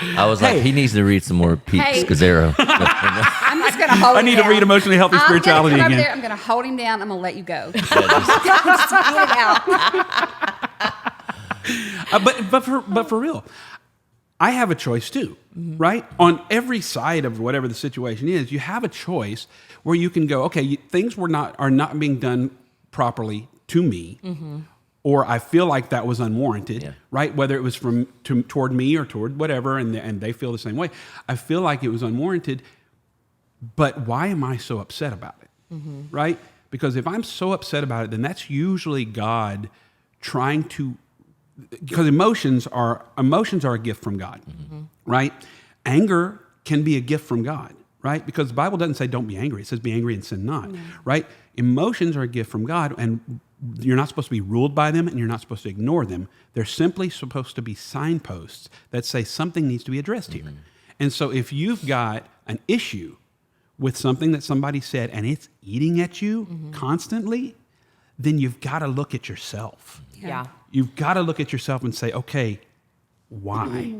know. I was like, he needs to read some more Pete Hey. Scazzaro. I'm just going to hold I him need down. to read Emotionally Healthy Spirituality I'm gonna come again. over there, I'm going to hold him down. I'm going to let you go. Just get it out. But for real, I have a choice too, right? On every side of whatever the situation is, you have a choice where you can go, okay, things are not being done properly to me, or I feel like that was unwarranted, right? Whether it was toward me or toward whatever, and they feel the same way. I feel like it was unwarranted, but why am I so upset about it, right? Because if I'm so upset about it, then that's usually God trying to. Because emotions are a gift from God, right? Anger can be a gift from God, right? Because the Bible doesn't say don't be angry. It says be angry and sin not, right? Emotions are a gift from God, and you're not supposed to be ruled by them, and you're not supposed to ignore them. They're simply supposed to be signposts that say something needs to be addressed here. And so if you've got an issue with something that somebody said and it's eating at you constantly, then you've got to look at yourself. Yeah. You've got to look at yourself and say, okay, why?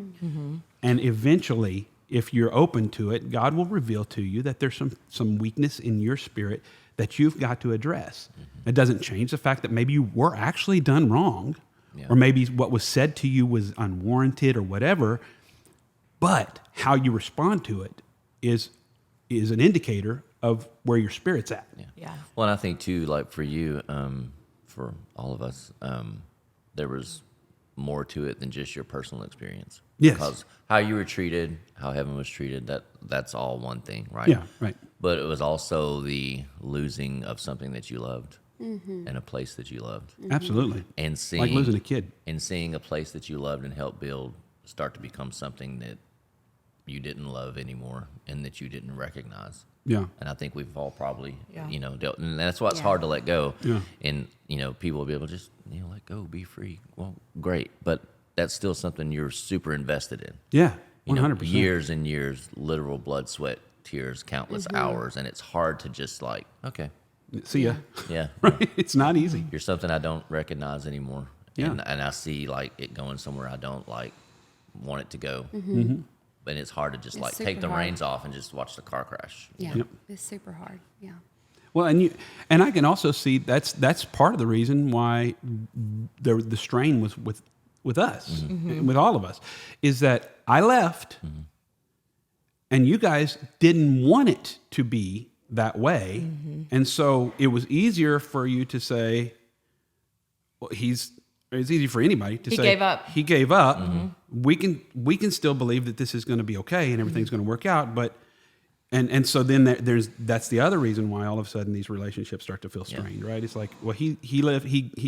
And eventually, if you're open to it, God will reveal to you that there's some weakness in your spirit that you've got to address. It doesn't change the fact that maybe you were actually done wrong, or maybe what was said to you was unwarranted or whatever, but how you respond to it is an indicator of where your spirit's at. Yeah. Well, and I think too, like for you, for all of us, there was more to it than just your personal experience. Yes. Because how you were treated, how heaven was treated, that's all one thing, right? Yeah, right. But it was also the losing of something that you loved and a place that you loved. Absolutely. And seeing, Like losing a kid. And seeing a place that you loved and helped build start to become something that you didn't love anymore and that you didn't recognize. Yeah. And I think we've all probably, Yeah. dealt, and that's why it's hard to let go. Yeah. And, people will be able to just, let go, be free. Well, great. But that's still something you're super invested in. Yeah, You know, 100%. years and years, literal blood, sweat, tears, countless hours. And it's hard to just like, okay, See ya. yeah. Right? It's not easy. You're something I don't recognize anymore. Yeah. And I see like it going somewhere I don't like want it to go. But it's hard to just It's like take super the hard. reins off and just watch the car crash. Yeah, Yep. it's super hard. Yeah. Well, and I can also see that's part of the reason why the strain was with us, with all of us, is that I left, and you guys didn't want it to be that way, and so it was easier for you to say, well, it's easy for anybody to He say gave up. He gave up. We can still believe that this is going to be okay and everything's going to work out, but. And so then that's the other reason why all of a sudden these relationships start to feel strained, right? It's like, well, he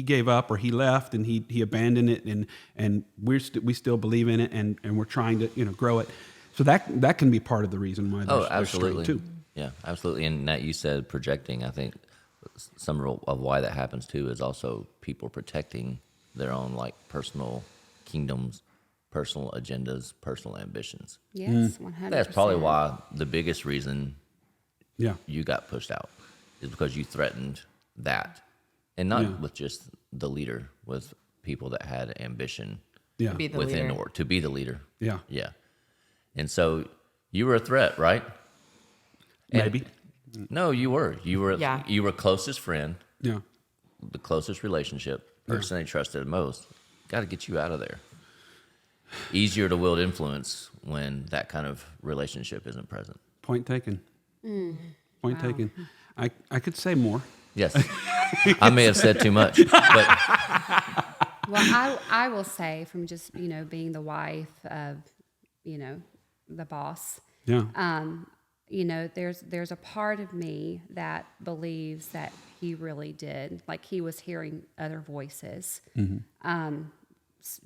gave up, or he left and he abandoned it, and we still believe in it, and we're trying to grow it. So that can be part of the reason why there's Absolutely. strain too. Yeah, absolutely. And that you said projecting, I think some of why that happens too is also people protecting their own like personal kingdoms, personal agendas, personal ambitions. Yes, 100%. That's probably why the biggest reason Yeah, you got pushed out is because you threatened that. And not with just the leader, with people that had ambition yeah, To be the within leader. or to be the leader. yeah, Yeah. And so you were a threat, right? And- maybe, No, you were. Yeah. You were closest friend, yeah, the closest relationship, person they trusted most. Got to get you out of there. Easier to wield influence when that kind of relationship isn't present. point taken. Point taken. I could say more. Yes. I may have said too much, but Well, I will say from just, being the wife of, the boss, Yeah, there's a part of me that believes that he really did. Like he was hearing other voices.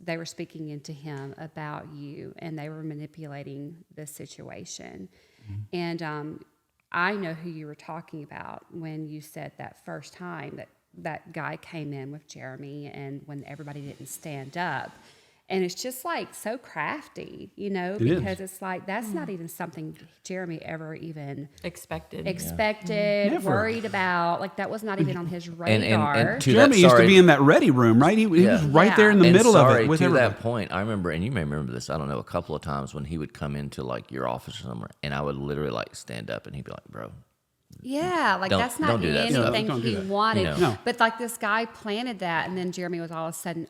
They were speaking into him about you, and they were manipulating the situation. And I know who you were talking about when you said that first time that guy came in with Jeremy, and when everybody didn't stand up. And it's just like so crafty, you know, It is. because it's like that's not even something Jeremy ever even Expected. expected, Never. worried about. Like that was not even on his radar. and to Jeremy that, used to sorry, be in that ready room, right? He was right there in the and middle of sorry, it with to everybody. that point, I remember, and you may remember this, I don't know, a couple of times when he would come into like your office or somewhere, and I would literally like stand up and he'd be like, bro, Yeah, like Don't- that's not don't do that stuff. anything Don't do he that. wanted. You know. No. But like this guy planted that, and then Jeremy was all of a sudden,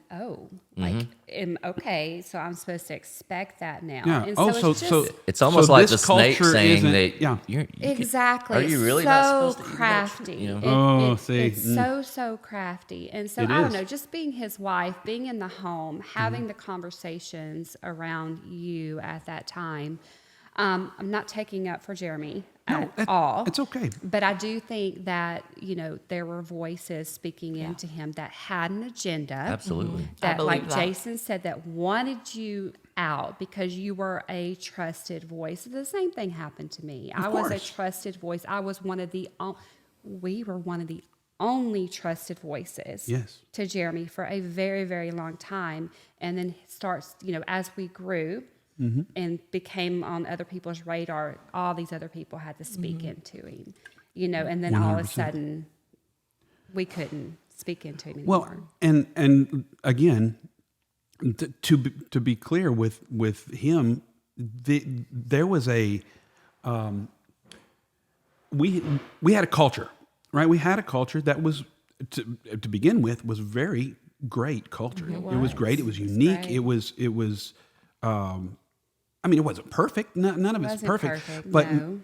okay, so I'm supposed to expect that now. Yeah. And Oh, so it's just it's almost like the this snake culture saying isn't- that yeah. exactly. Are you really so not supposed to eat crafty? You know? Oh, It's see, so crafty. And so It I don't is. know, just being his wife, being in the home, having the conversations around you at that time. I'm not taking up for Jeremy at all. It's okay. But I do think that, you know, there were voices speaking into him that had an agenda. Absolutely. That, believe like that. Jason said, that wanted you out because you were a trusted voice. The same thing happened to me. I was a course. trusted voice. I was one of the, we were one of the only trusted voices Yes. to Jeremy for a very, very long time. And then starts, you know, as we grew, and became on other people's radar, all these other people had to speak into him, you know, and then all of a 100%. sudden we couldn't speak into him Well, anymore. and again, to be clear with him, there was a we had a culture, right? We had a culture that was to begin with was very great culture. It was great. It was unique. great. It was. I mean, it wasn't perfect. None of it's Wasn't perfect. perfect, But no.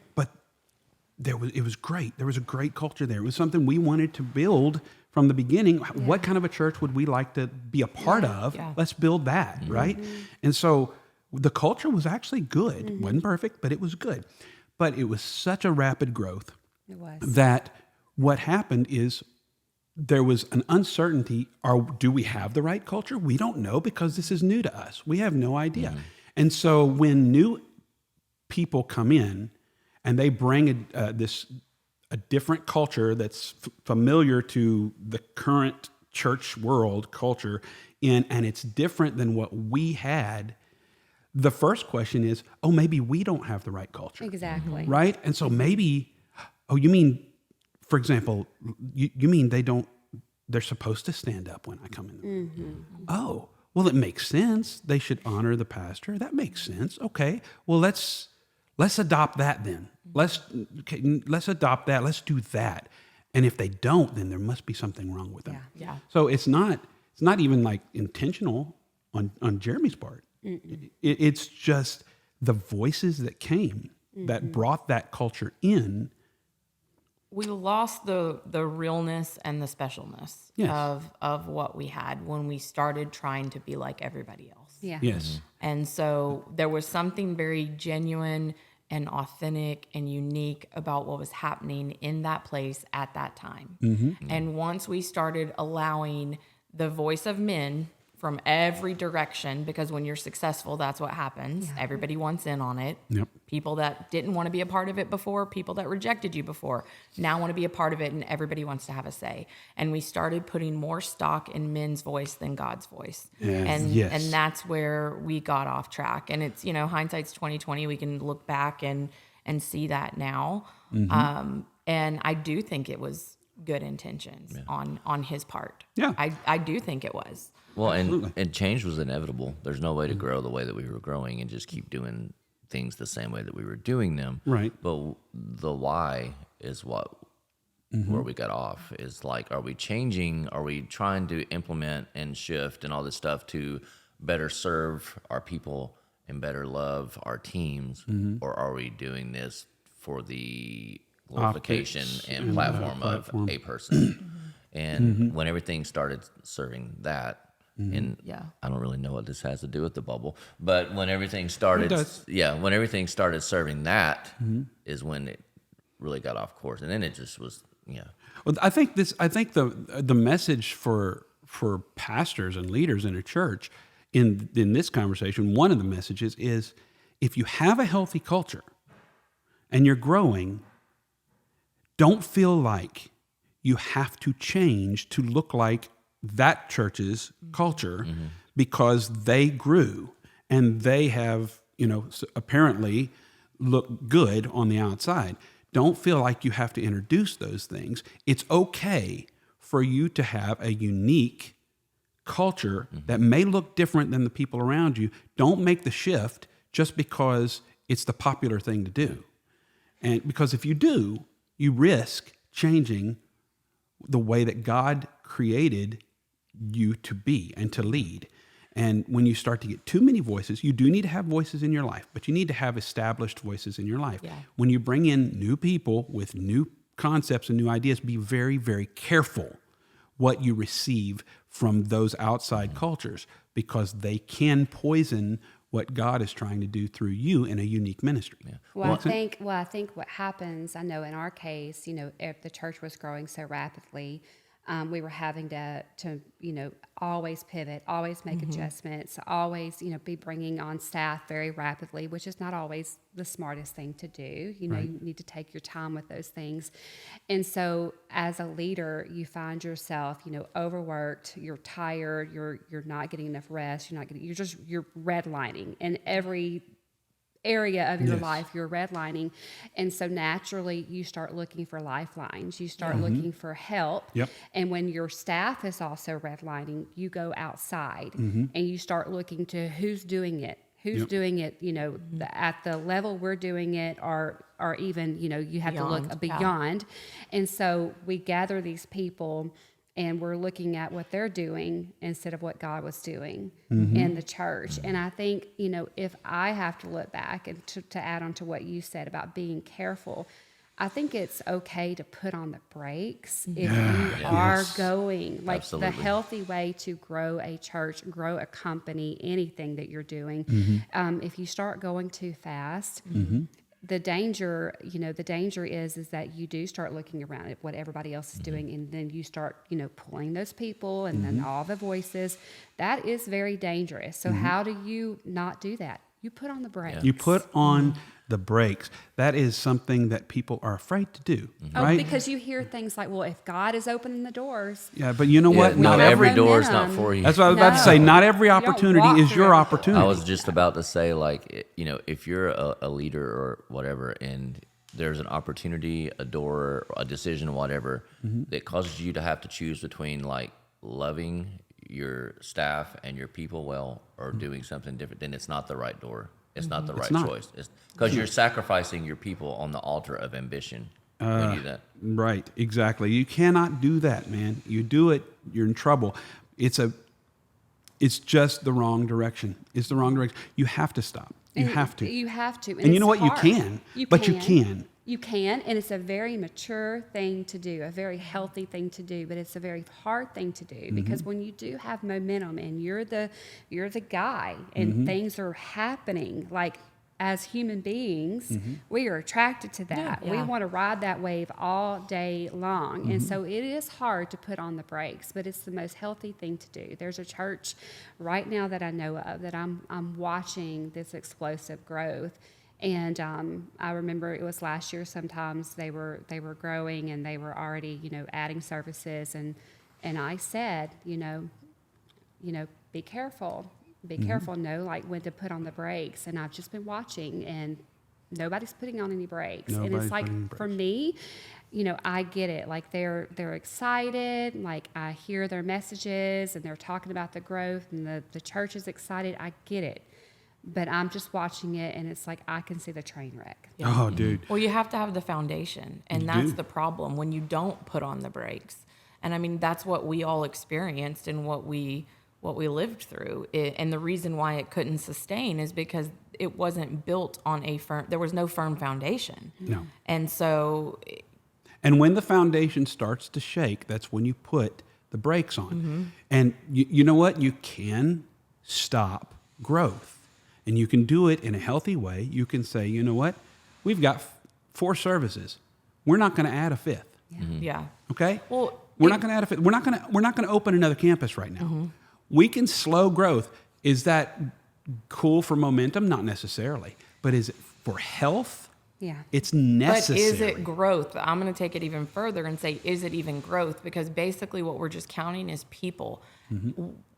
it was great. There was a great culture there. It was something we wanted to build from the beginning. What kind of a church would we like to be a part of? Yeah. Let's build that, right? And so the culture was actually good. It wasn't perfect, but it was good. But it was such a rapid growth It was. that what happened is there was an uncertainty. Do we have the right culture? We don't know because this is new to us. We have no idea. And so when new people come in and they bring a different culture that's familiar to the current church world culture in, and it's different than what we had, the first question is, oh, maybe we don't have the right culture. Exactly. Right? And so maybe, oh, you mean, for example, you mean they're supposed to stand up when I come in the room. Oh, well, it makes sense. They should honor the pastor. That makes sense. Okay. Well, let's adopt that then. Let's adopt that. Let's do that. And if they don't, then there must be something wrong with them. Yeah. So it's not even like intentional on Jeremy's part. It's just the voices that came that brought that culture in. We lost the realness and the specialness Yes. of what we had when we started trying to be like everybody else. Yeah. Yes. And so there was something very genuine and authentic and unique about what was happening in that place at that time. And once we started allowing the voice of men from every direction, because when you're successful, that's what happens. Everybody wants in on it. Yep. People that didn't want to be a part of it before, people that rejected you before, now want to be a part of it, and everybody wants to have a say. And we started putting more stock in men's voice than God's voice. And that's where we got off track. And it's, hindsight's 2020. We can look back and see that now. And I do think it was good intentions on his part. Yeah. I do think it was. Well, and change was inevitable. There's no way to grow the way that we were growing and just keep doing things the same way that we were doing them. Right. But the why is where we got off. Is like, are we changing? Are we trying to implement and shift and all this stuff to better serve our people and better love our teams? Or are we doing this for the glorification Optics and and platform of platform. a person? And when everything started serving that, and I don't really know what this has to do with the bubble, but when everything started, when everything started serving that, is when it really got off course, and then it just was, Well, I think the message for pastors and leaders in a church in this conversation, one of the messages is, if you have a healthy culture and you're growing, don't feel like you have to change to look like that church's culture, because they grew and they have, apparently look good on the outside. Don't feel like you have to introduce those things. It's okay for you to have a unique culture that may look different than the people around you. Don't make the shift just because it's the popular thing to do. And because if you do, you risk changing the way that God created you to be and to lead. And when you start to get too many voices, you do need to have voices in your life, but you need to have established voices in your life. Yeah. When you bring in new people with new concepts and new ideas, be very, very careful what you receive from those outside cultures, because they can poison what God is trying to do through you in a unique ministry. Yeah. Well, I think what happens, I know in our case, if the church was growing so rapidly, we were having to always pivot, always make adjustments, always, be bringing on staff very rapidly, which is not always the smartest thing to do. You need to take your time with those things. And so as a leader, you find yourself, overworked, you're tired, you're not getting enough rest, you're redlining in every area of your life, you're redlining. And so naturally you start looking for lifelines, you start looking for help. Yep. And when your staff is also redlining, you go outside and you start looking to who's doing it, doing it, at the level we're doing it, or even, you have to look beyond. And so we gather these people and we're looking at what they're doing instead of what God was doing in the church. And I think, if I have to look back and to add on to what you said about being careful, I think it's okay to put on the brakes if you are going. Like Absolutely. The healthy way to grow a church, grow a company, anything that you're doing, if you start going too fast, the danger is that you do start looking around at what everybody else is doing, and then you start, pulling those people and then all the voices. That is very dangerous. So how do you not do that? You put on the brakes. You put on the brakes. That is something that people are afraid to do, right? Because you hear things like, well, if God is opening the doors. Yeah, but you know what? Not every have door is not momentum. for you. That's what I was about to say. Not every You don't opportunity walk is through your every door. opportunity. I was just about to say, like, if you're a leader or whatever, and there's an opportunity, a door, a decision, whatever, that causes you to have to choose between, like, loving your staff and your people well, or doing something different, then it's not the right door. It's not the right choice. It's because you're sacrificing your people on the altar of ambition when you do that. Right, exactly. You cannot do that, man. You do it, you're in trouble. It's just the wrong direction. It's the wrong direction. You have to stop. You have to. You have to. And you know it's what? hard. You can. You can. You can, and it's a very mature thing to do, a very healthy thing to do, but it's a very hard thing to do, because when you do have momentum and you're the guy and things are happening, like, as human beings, we are attracted to that. Yeah. We want to ride that wave all day long. And so it is hard to put on the brakes, but it's the most healthy thing to do. There's a church right now that I know of that I'm watching this explosive growth. And I remember it was last year. Sometimes they were growing and they were already, adding services. And I said, be careful. Be careful. Know like when to put on the brakes. And I've just been watching, and nobody's putting on any brakes. And it's like, for me, I get it. Like they're excited. Like I hear their messages and they're talking about the growth, and the church is excited. I get it. But I'm just watching it, and it's like I can see the train wreck. Yeah. Oh, dude. Well, you have to have the foundation, and that's the problem when you don't put on the brakes. And I mean, that's what we all experienced and what we lived through. And the reason why it couldn't sustain is because it wasn't built on there was no firm foundation. No. And so. And when the foundation starts to shake, that's when you put the brakes on. And you know what? You can stop growth. And you can do it in a healthy way. You can say, you know what? We've got 4 services. We're not going to add a 5th. Yeah. Okay? Well, we're not going to add a 5th. We're not going to open another campus right now. We can slow growth. Is that cool for momentum? Not necessarily. But is it for health? Yeah. It's necessary. But is it growth? I'm going to take it even further and say, is it even growth? Because basically what we're just counting is people.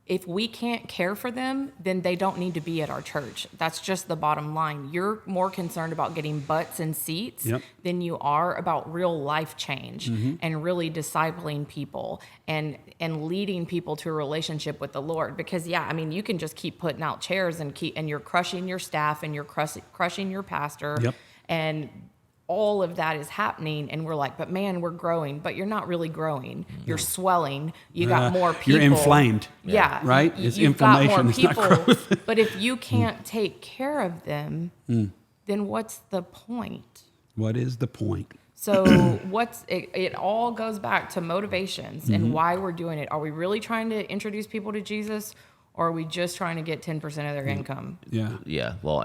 if we can't care for them, then they don't need to be at our church. That's just the bottom line. You're more concerned about getting butts and seats than you are about real life change and really discipling people and leading people to a relationship with the Lord. Because you can just keep putting out chairs and you're crushing your staff and you're crushing your pastor and all of that is happening, and we're like, but man, we're growing. But you're not really growing. You're swelling. You got more people. You're inflamed. Yeah. Right? It's You've got inflammation. more It's not people. growth. But if you can't take care of them, then what's the point? What is the point? So it all goes back to motivations and why we're doing it. Are we really trying to introduce people to Jesus, or are we just trying to get 10% of their income? Yeah. Yeah. Well,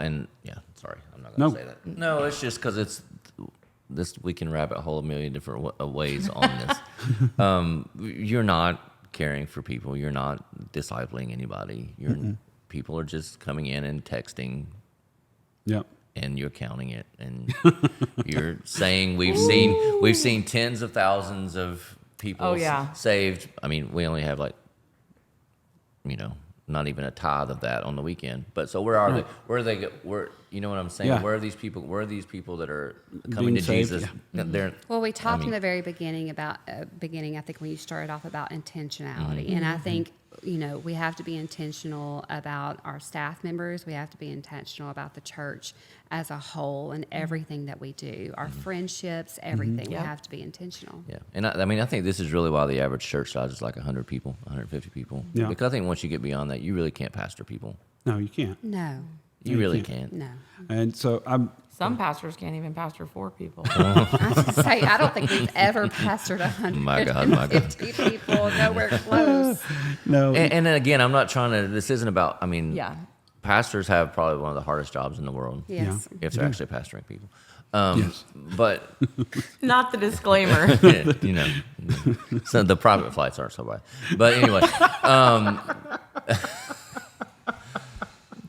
sorry, I'm not going to say that. No, it's just because it's this. We can rabbit hole a million different ways on this. You're not caring for people. You're not discipling anybody. People are just coming in and texting. Yep. And you're counting it, and you're saying we've seen tens of thousands of people saved. I mean, we only have not even a tithe of that on the weekend. But so where are they? Where are they? Where, you know what I'm saying? Yeah. Where are these people? Where are these people that are coming Being to saved, Jesus? They're, Well, we talked in the very beginning about I think when you started off about intentionality, and I think we have to be intentional about our staff members. We have to be intentional about the church as a whole and everything that we do, our friendships, everything. We have to be intentional. Yeah, and I think this is really why the average church size is like 100 people, 150 people. Yeah. Because I think once you get beyond that, you really can't pastor people. No, you can't. No, You really can't. no. And so Some pastors can't even pastor 4 people. I was gonna say, I don't think we've ever pastored 150 people. Nowhere close. no. And then again, I'm not trying to. This isn't about. I mean, pastors have probably one of the hardest jobs in the world. Yes. If they're actually pastoring people. Yes. But Not the disclaimer. so the private flights aren't so bad. But anyway,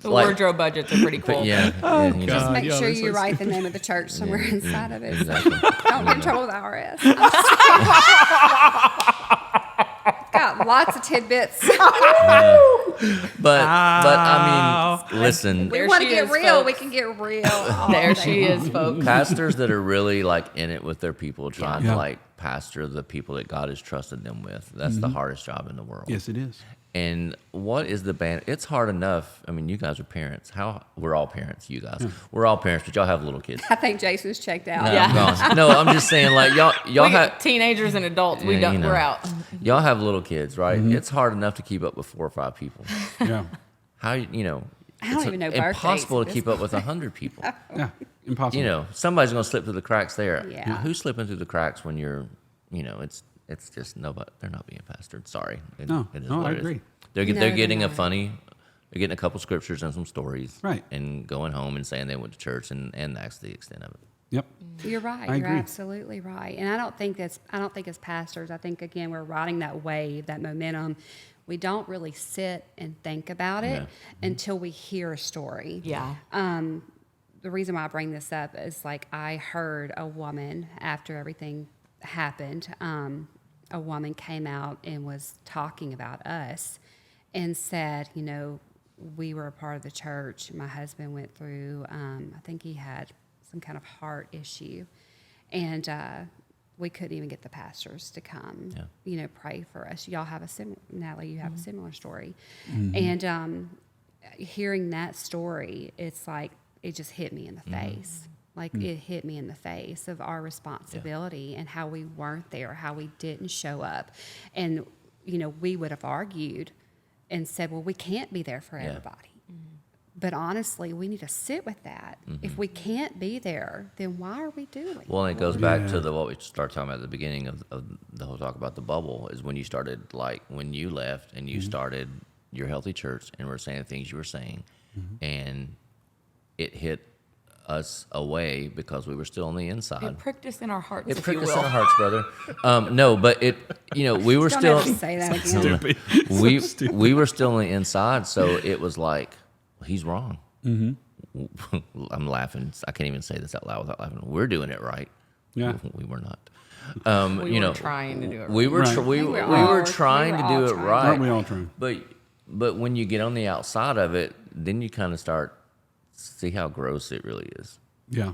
The wardrobe budgets are pretty cool. Just make sure that's you so write the name of the church somewhere inside of it. Exactly. Don't get in trouble with the IRS. Got lots of tidbits. But I mean, listen. We There want to she get is, real. folks. We can get real. There she is, folks. Pastors that are really in it with their people, trying Yeah. to pastor the people that God has trusted them with. That's the hardest job in the world. Yes, it is. And what is the band? It's hard enough. I mean, you guys are parents. We're all parents, you guys. We're all parents, but y'all have little kids. I think Jason's checked out. No, Yeah. I'm gone. No, I'm just saying, y'all have teenagers and adults. Yeah, We're out. y'all have little kids, right? It's hard enough to keep up with 4 or 5 people. Yeah. I don't It's even know birthdays impossible at to this keep up with 100 people. Yeah. Impossible. Somebody's going to slip through the cracks there. Yeah. Who's slipping through the cracks when you're, it's just nobody. They're not being pastored. Sorry. It is what I it is. agree. They're No, they're getting not. they're getting a couple scriptures and some stories, Right. And going home and saying they went to church, and that's the extent of it. Yep. You're right. I You're agree. absolutely right. And I don't think as pastors, I think again we're riding that wave, that momentum. We don't really sit and think about it until we hear a story. Yeah. The reason why I bring this up is I heard a woman after everything happened. A woman came out and was talking about us and said, we were a part of the church. My husband went through, I think he had some kind of heart issue. And we couldn't even get the pastors to come, pray for us. Y'all have Natalie, you have a similar story. And hearing that story, it's it just hit me in the face. It hit me in the face of our responsibility and how we weren't there, how we didn't show up. And, we would have argued and said, well, we can't be there for everybody. But honestly, we need to sit with that. If we can't be there, then why are we doing it? Well, and it goes back to what we started talking about at the beginning of the whole talk about the bubble, is when you started, when you left and you started your healthy church and were saying the things you were saying, and it hit us away because we were still on the inside. It pricked us in our hearts, It if pricked you us will. in our hearts, brother. No, but we were Don't still ever say that again. Stupid. we were still on the inside, so it was he's wrong. I'm laughing. I can't even say this out loud without laughing. We're doing it right. Yeah. We were not. We were trying to do it right. We were Right. we We were were all- trying we to were do all it trying. right. Aren't we all trying? But But when you get on the outside of it, then you kind of start see how gross it really is. Yeah.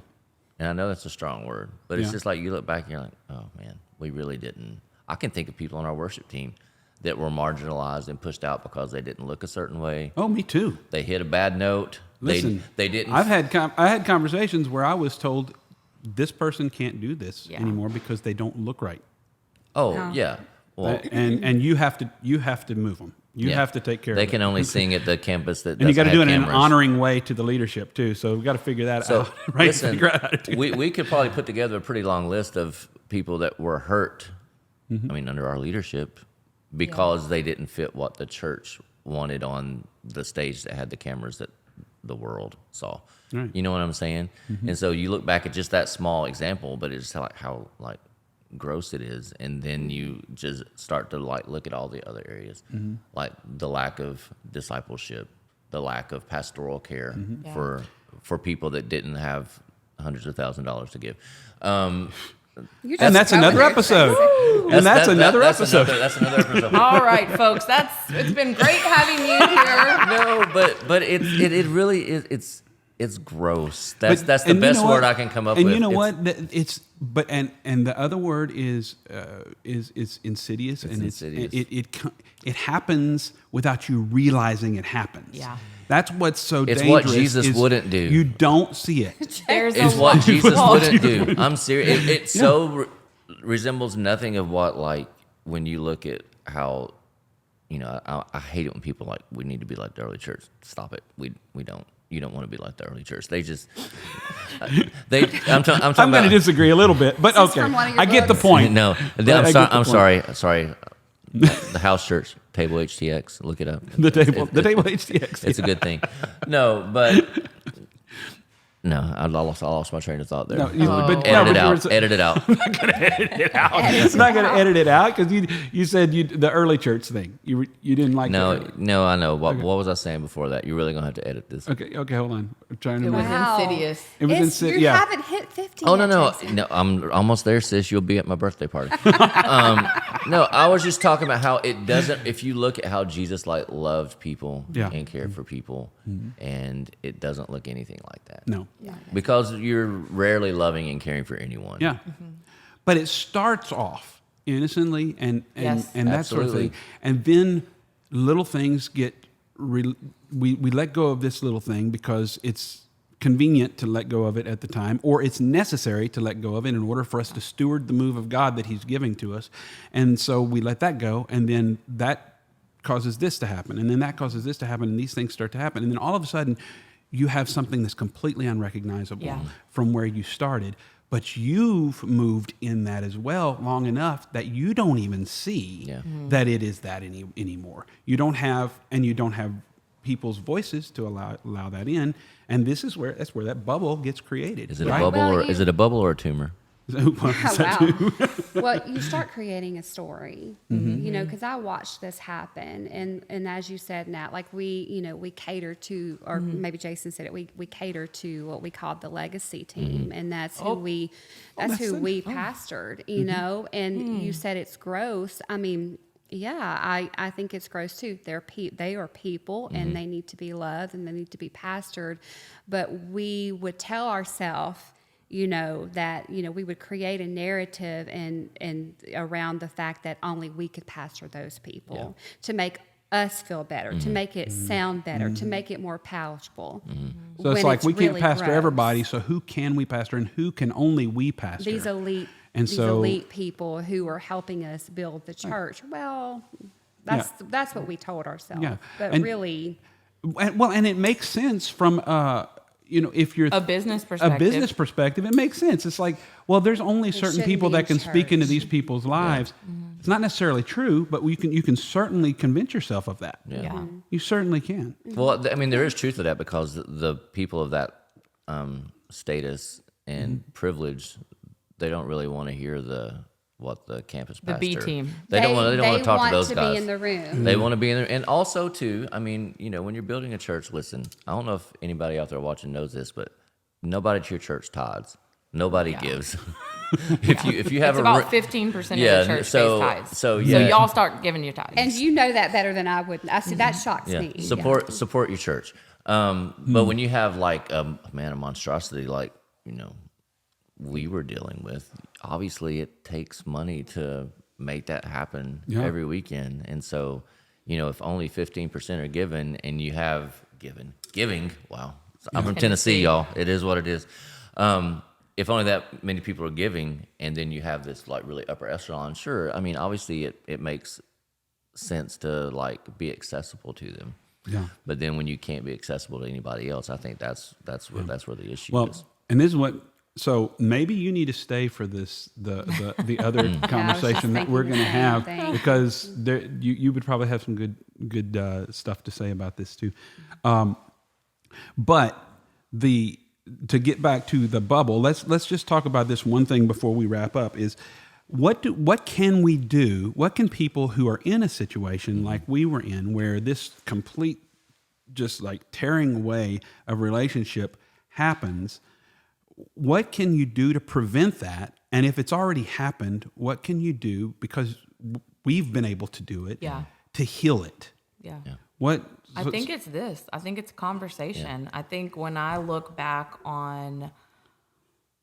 And I know that's a strong word, but it's Yeah. just like you look back and you're like, oh man, we really didn't. I can think of people on our worship team that were marginalized and pushed out because they didn't look a certain way. Oh, me too. They hit a bad note. Listen, they didn't. I had conversations where I was told this person can't do this Yeah. anymore because they don't look right. Oh No. yeah. Well, And you have to move them. You yeah. have to take care They of it. can only sing at the campus that And you got to doesn't do it have in an cameras. honoring way to the leadership too. So we've got to figure that So out, right? listen, Figure out how to do we could probably put together a pretty long list of people that were hurt. I mean, under our leadership, because they didn't fit what the church wanted on the stage that had the cameras that the world saw. Right. You know what I'm saying? And so you look back at just that small example, but it's like how gross it is, and then you just start to look at all the other areas, like the lack of discipleship, the lack of pastoral care for people that didn't have hundreds of $1,000s to give. And that's another episode. And that's another episode. That's another episode. All right, folks. It's been great having you here. No, but it really is. It's gross. That's the And you best know word what? I can come up with. And you know what? And the other word is insidious, and insidious. it happens without you realizing it happens. Yeah. That's what's so It's dangerous. what Jesus is wouldn't do. You don't see it. There's It's a what lot. Jesus Well, wouldn't do. I'm serious. It so resembles nothing of what, like, when you look at how, I hate it when people like, we need to be like the early church. Stop it. We don't. You don't want to be like the early church. They just, I'm talking I'm going to about, disagree a little bit, but This is okay. from one of your I get the books. point. no, I get the I'm point. sorry. The house church, Table HTX, look it up. The table HTX. It's a good thing. No, but no, I lost my train of thought there. No, Edit but it you were out. sa- Edit it out. It's not going to edit it out because you said the early church thing. You didn't like that. No, I know. What was I saying before that? You're really gonna have to edit this. Okay, hold on. I'm trying to It was remember. Wow. insidious. It was You insidious. Yeah. haven't hit 50 Oh yet, no, Jason. no! I'm almost there, sis. You'll be at my birthday party. No, I was just talking about how it doesn't. If you look at how Jesus loved people Yeah. and cared for people, and it doesn't look anything like that. No. Because you're rarely loving and caring for anyone. Yeah. But it starts off innocently and Yes. that sort of Absolutely. thing. And then little things get, we let go of this little thing because it's convenient to let go of it at the time, or it's necessary to let go of it in order for us to steward the move of God that he's giving to us. And so we let that go, and then that causes this to happen, and then that causes this to happen, and these things start to happen. And then all of a sudden, you have something that's completely unrecognizable Yeah. from where you started, but you've moved in that as well long enough that you don't even see Yeah. that it is that anymore. You don't have people's voices to allow that in, and that's where that bubble gets created. Is it a right? bubble Well, is it a bubble or a tumor? Oh, wow. Well, you start creating a story, because I watched this happen. And as you said, Nat, like we cater to, or maybe Jason said it, we cater to what we called the legacy team. And that's who we pastored, and you said it's gross. I mean, yeah, I think it's gross too. They are people, and they need to be loved, and they need to be pastored. But we would tell ourselves, that, we would create a narrative and around the fact that only we could pastor those people to make us feel better, to make it sound better, to make it more palatable. So it's when like we can't really pastor gross. everybody, so who can we pastor and who can only we pastor? These elite people who are helping us build the church. Well, that's what we told ourselves. Yeah. But And- really, and it makes sense from if you're A business perspective. it makes sense. It's like, well, there's only certain shouldn't people be that in can speak into church. these people's lives. It's not necessarily true, but you can certainly convince yourself of that. Yeah. You certainly can. Well, I mean, there is truth to that because the people of that status and privilege, they don't really want to hear what the campus The pastor. B team. They don't want to talk to those to guys. be in the room. They want to be in there, and also too. I mean, when you're building a church, listen. I don't know if anybody out there watching knows this, but nobody at your church tithes. Nobody gives. if you have It's about 15% of the church pays tithes. So So y'all start giving your tithes. And you know that better than I would. I see that shocks yeah, me. support your church. But when you have like a monstrosity like we were dealing with, obviously it takes money to make that happen every weekend, and so if only 15% are given, and you have giving. Wow, I'm from Tennessee, y'all. It is what it is. If only that many people are giving, and then you have this like really upper echelon, sure. I mean, obviously it makes sense to like be accessible to them. Yeah. But then when you can't be accessible to anybody else, I think that's where the issue is. And this is what. So maybe you need to stay for this the other conversation that we're going to have, because you would probably have some good stuff to say about this too. But to get back to the bubble, let's just talk about this one thing before we wrap up. Is what can we do? What can people who are in a situation like we were in, where this complete just like tearing away of relationship happens? What can you do to prevent that? And if it's already happened, what can you do, because we've been able to do it, to heal it? Yeah. I think it's this. I think it's conversation. Yeah. I think when I look back on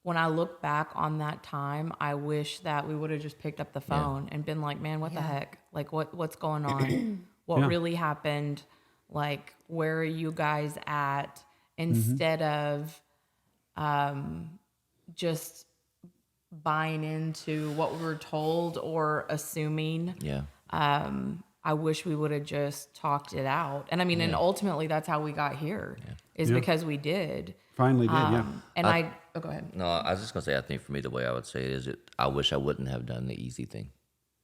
that time, I wish that we would have just picked up the phone and been like, man, what the heck? Like what's going on? What really happened? Like, where are you guys at? Instead of just buying into what we were told or assuming. Yeah. I wish we would have just talked it out. And I mean, and ultimately that's how we got here, is because we did. Finally did, And go ahead. No, I was just going to say, I think for me, the way I would say it is, I wish I wouldn't have done the easy thing.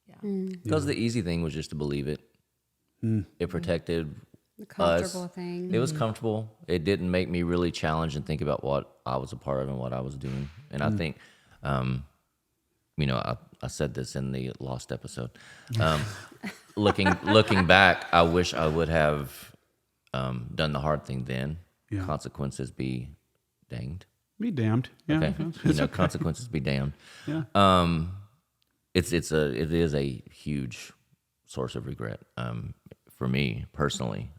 Yeah. Because the easy thing was just to believe it. It protected the comfortable thing. It was comfortable. It didn't make me really challenge and think about what I was a part of and what I was doing. And I think, I said this in the Lost episode. Looking back, I wish I would have done the hard thing then. Yeah. Consequences be danged. Be damned. Yeah. Okay. Consequences be damned. Yeah. It is a huge source of regret for me personally,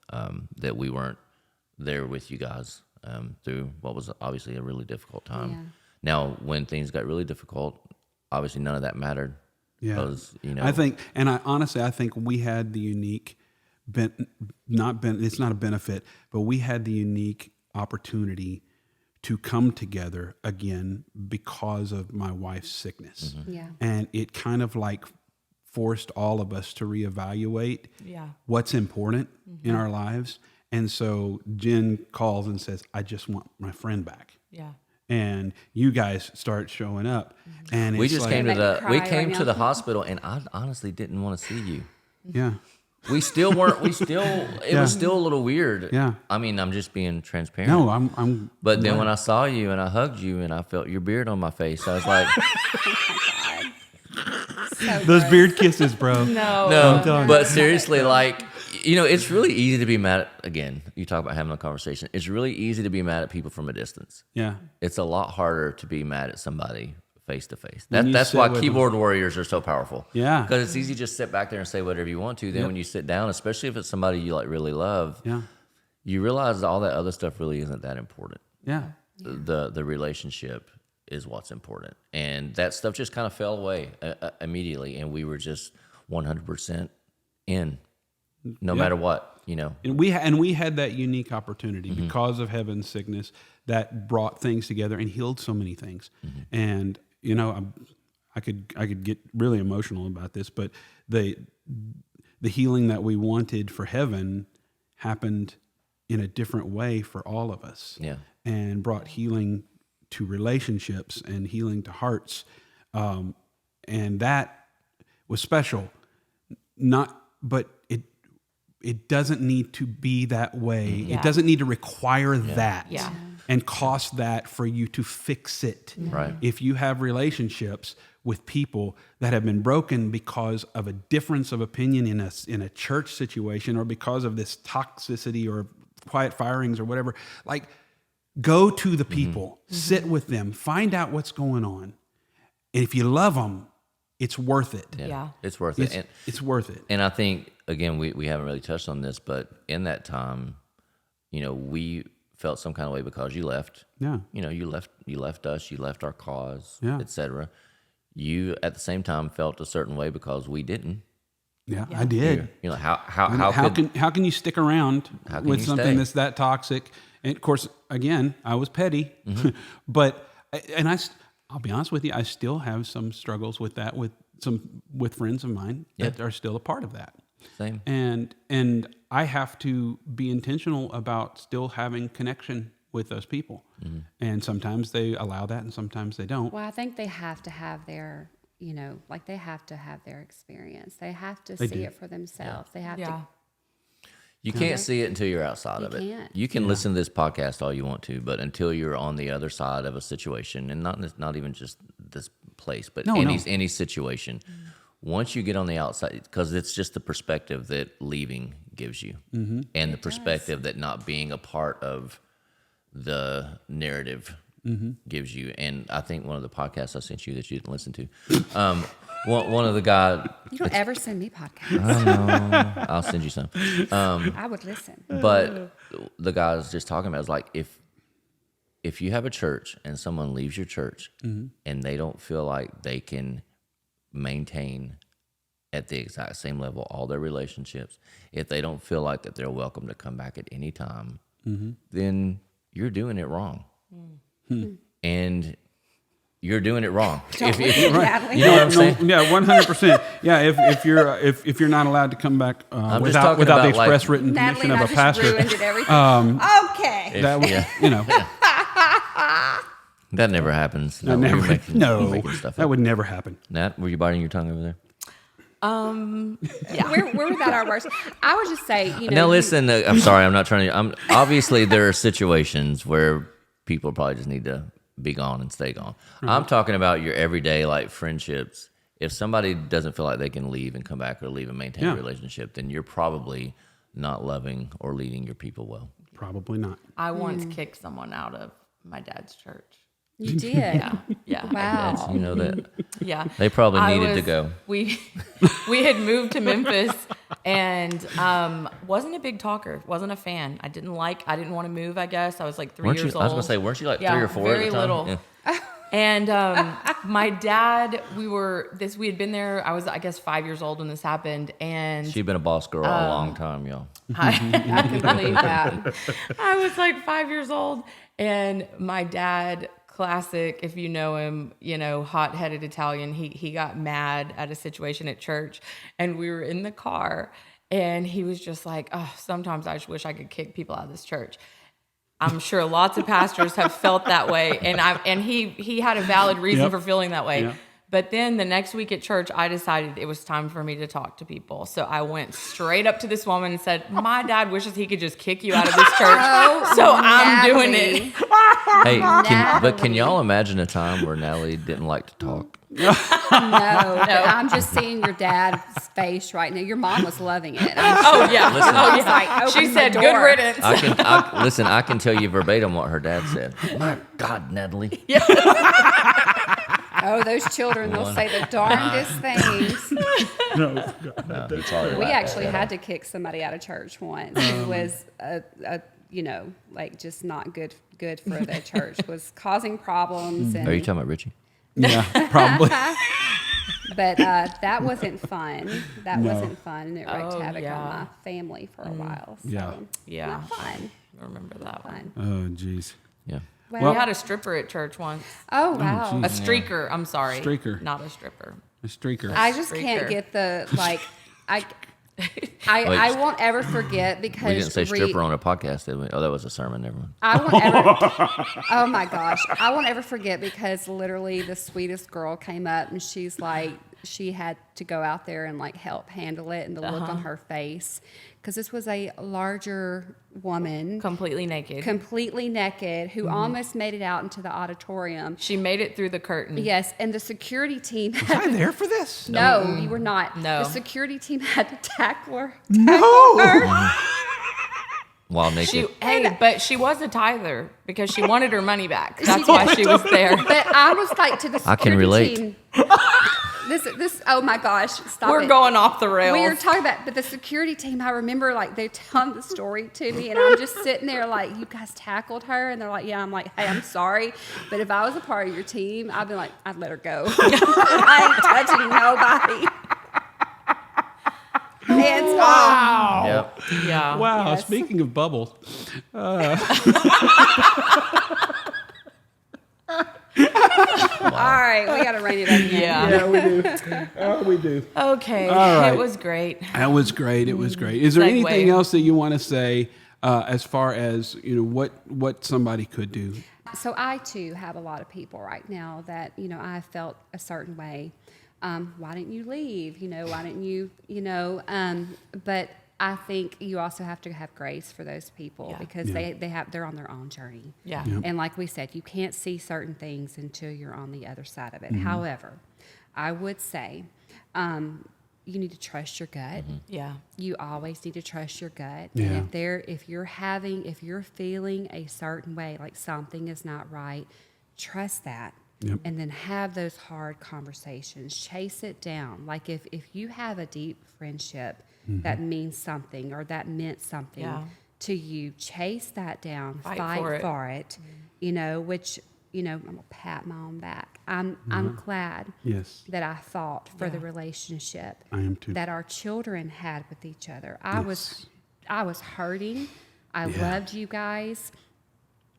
that we weren't there with you guys through what was obviously a really difficult time. Yeah. Now, when things got really difficult, obviously none of that mattered. Yeah. Because, I think, and I think we had the unique, it's not a benefit, but we had the unique opportunity to come together again because of my wife's sickness. Mm-hmm. Yeah. And it kind of like forced all of us to reevaluate what's important in our lives. And so Jen calls and says, I just want my friend back. Yeah. And you guys start showing up, and we just came to the hospital, and I honestly didn't want to see you. Yeah. We still weren't. It was still a little weird. Yeah. I mean, I'm just being transparent. No, I'm. But then when I saw you and I hugged you and I felt your beard on my face, I was like, those beard kisses, bro. No. But seriously, like, it's really easy to be mad at, again, you talk about having a conversation. It's really easy to be mad at people from a distance. Yeah. It's a lot harder to be mad at somebody face to face. That's why keyboard warriors are so powerful. Yeah. Because it's easy to just sit back there and say whatever you want to. Then when you sit down, especially if it's somebody you like really love, you realize all that other stuff really isn't that important. Yeah. The relationship is what's important. And that stuff just kind of fell away immediately. And we were just 100% in. No matter what, And we had that unique opportunity because of Heaven's sickness that brought things together and healed so many things. And I could get really emotional about this, but the healing that we wanted for Heaven happened in a different way for all of us. Yeah. And brought healing to relationships and healing to hearts. And that was special. But it doesn't need to be that way. Yeah. It doesn't need to require that and cost that for you to fix it. Right. If you have relationships with people that have been broken because of a difference of opinion in a church situation, or because of this toxicity or quiet firings or whatever, like, go to the people, sit with them, find out what's going on, And if you love them, it's worth it. Yeah. It's worth it. It's worth it. And I think, again, we haven't really touched on this, but in that time, we felt some kind of way because you left. Yeah. You left us, you left our cause, Yeah. etc. You at the same time felt a certain way because we didn't. Yeah, I did. How can you stick around can with you something stay? that's that toxic? And of course, again, I was petty, but I'll be honest with you, I still have some struggles with that with friends of mine that are still a part of that. Same. And I have to be intentional about still having connection with those people. And sometimes they allow that, and sometimes they don't. Well, I think they have to have their, they have to have their experience. They have to They see do. it for themselves. They have Yeah. to. You can't see it until you're outside of it. can't. You can listen to this podcast all you want to, but until you're on the other side of a situation, and not even just this place, but any situation, once you get on the outside, because it's just the perspective that leaving gives you, and the perspective that not being a part of the narrative gives you. And I think one of the podcasts I sent you that you didn't listen to, one of the guys. You don't ever send me podcasts. I know. I'll send you some. I would listen. But the guy was just talking about is like if you have a church and someone leaves your church and they don't feel like they can maintain at the exact same level all their relationships, if they don't feel like that they're welcome to come back at any time, then you're doing it wrong. And you're doing it wrong. If you know what I'm saying? Yeah, 100%. Yeah, if you're not allowed to come back just without talking the about, express like, written Natalie permission and of I a just pastor, ruined everything. Okay. that would, That never happens. that never, You're making stuff that up. would never happen. Nat, were you biting your tongue over there? We're without our worst. I would just say, Now listen, I'm sorry, I'm not trying to. Obviously there are situations where people probably just need to be gone and stay gone. I'm talking about your everyday like friendships. If somebody doesn't feel like they can leave and come back or leave and maintain a relationship, then you're probably not loving or leading your people well. Probably not. I once kicked someone out of my dad's church. you did. Yeah. Wow. You know that Yeah. they probably needed to go. We had moved to Memphis and wasn't a big talker, wasn't a fan. I didn't want to move, I guess. I was like 3 years old. I was going to say, weren't you like 3 or 4 very at the time? little. Yeah. And my dad, we had been there, I was, I guess, 5 years old when this happened. And She'd been a boss girl a long time, y'all. I can believe that. I was like 5 years old. And my dad, classic, if you know him, hot-headed Italian, he got mad at a situation at church. And we were in the car. And he was just like, oh, sometimes I just wish I could kick people out of this church. I'm sure lots of pastors have felt that way. And he had a valid reason for feeling that way. Yep. But then the next week at church, I decided it was time for me to talk to people. So I went straight up to this woman and said, my dad wishes he could just kick you out of this church. So I'm doing it. Hey, can y'all imagine a time where Natalie didn't like to talk? No, but I'm just seeing your dad's face right now. Your mom was loving it. Oh, yeah. Listen. Oh, She's yeah. like, open She the said, door. good riddance. I can tell you verbatim what her dad said. My God, Natalie. Oh, those children, they'll say the darndest things. No, he probably We laughed actually at had that. to kick somebody out of church once who was, like just not good for the church, was causing problems. And, Are you talking about Richie? Yeah, probably. but that wasn't fun. That No. wasn't fun. And it wreaked Oh, havoc yeah. on my family for a while. So Yeah. Yeah. not fun. I remember that one. Fun. Oh, geez. Yeah. Well, We had a stripper at church once. oh, wow. geez. A streaker. I'm sorry. Streaker. Not a stripper. A streaker. I just can't Streaker. get the, like, I won't ever forget because We didn't say stripper on a podcast, did we? Oh, that was a sermon. Never mind. I won't ever. Oh my gosh, I won't ever forget because literally the sweetest girl came up and she's like, she had to go out there and like help handle it, and the look on her face, because this was a larger woman, Completely naked. completely naked, who almost made it out into the auditorium. She made it through the curtain. Yes, and the security team. Was I there for this? No, you were not. No. The security team had to tackle her. No. while naked. But she was a tither because she wanted her money back. That's why she was there. But I was like to the security I can relate. team. This oh my gosh, stop We're it. going off the rails. We were talking about, but the security team, I remember like they telling the story to me, and I'm just sitting there like, you guys tackled her, and they're like, yeah. I'm like, hey, I'm sorry, but if I was a part of your team, I'd be like, I'd let her go. I ain't touching nobody. Hands off. Yep. Yeah. Wow. Yes. Speaking of bubbles. All right, we got to rein it up again. Yeah. We do. Oh, we do. Okay. All right. It was great. That was great. It was great. Is there Segue. anything else that you want to say as far as what somebody could do? So I too have a lot of people right now that I felt a certain way. Why didn't you leave? Why didn't you? But I think you also have to have grace for those people because they're on their own journey. Yeah. Yeah. And like we said, you can't see certain things until you're on the other side of it. Mm-hmm. However, I would say you need to trust your gut. Yeah. You always need to trust your gut. Yeah. And if you're feeling a certain way, like something is not right, trust that. Yep. And then have those hard conversations. Chase it down. Like if you have a deep friendship that means something or that meant something to you, chase that down. Fight for it. Which I'm gonna pat my own back. I'm glad Yes. that I fought for the relationship I am too. that our children had with each other. I was hurting. I loved you guys.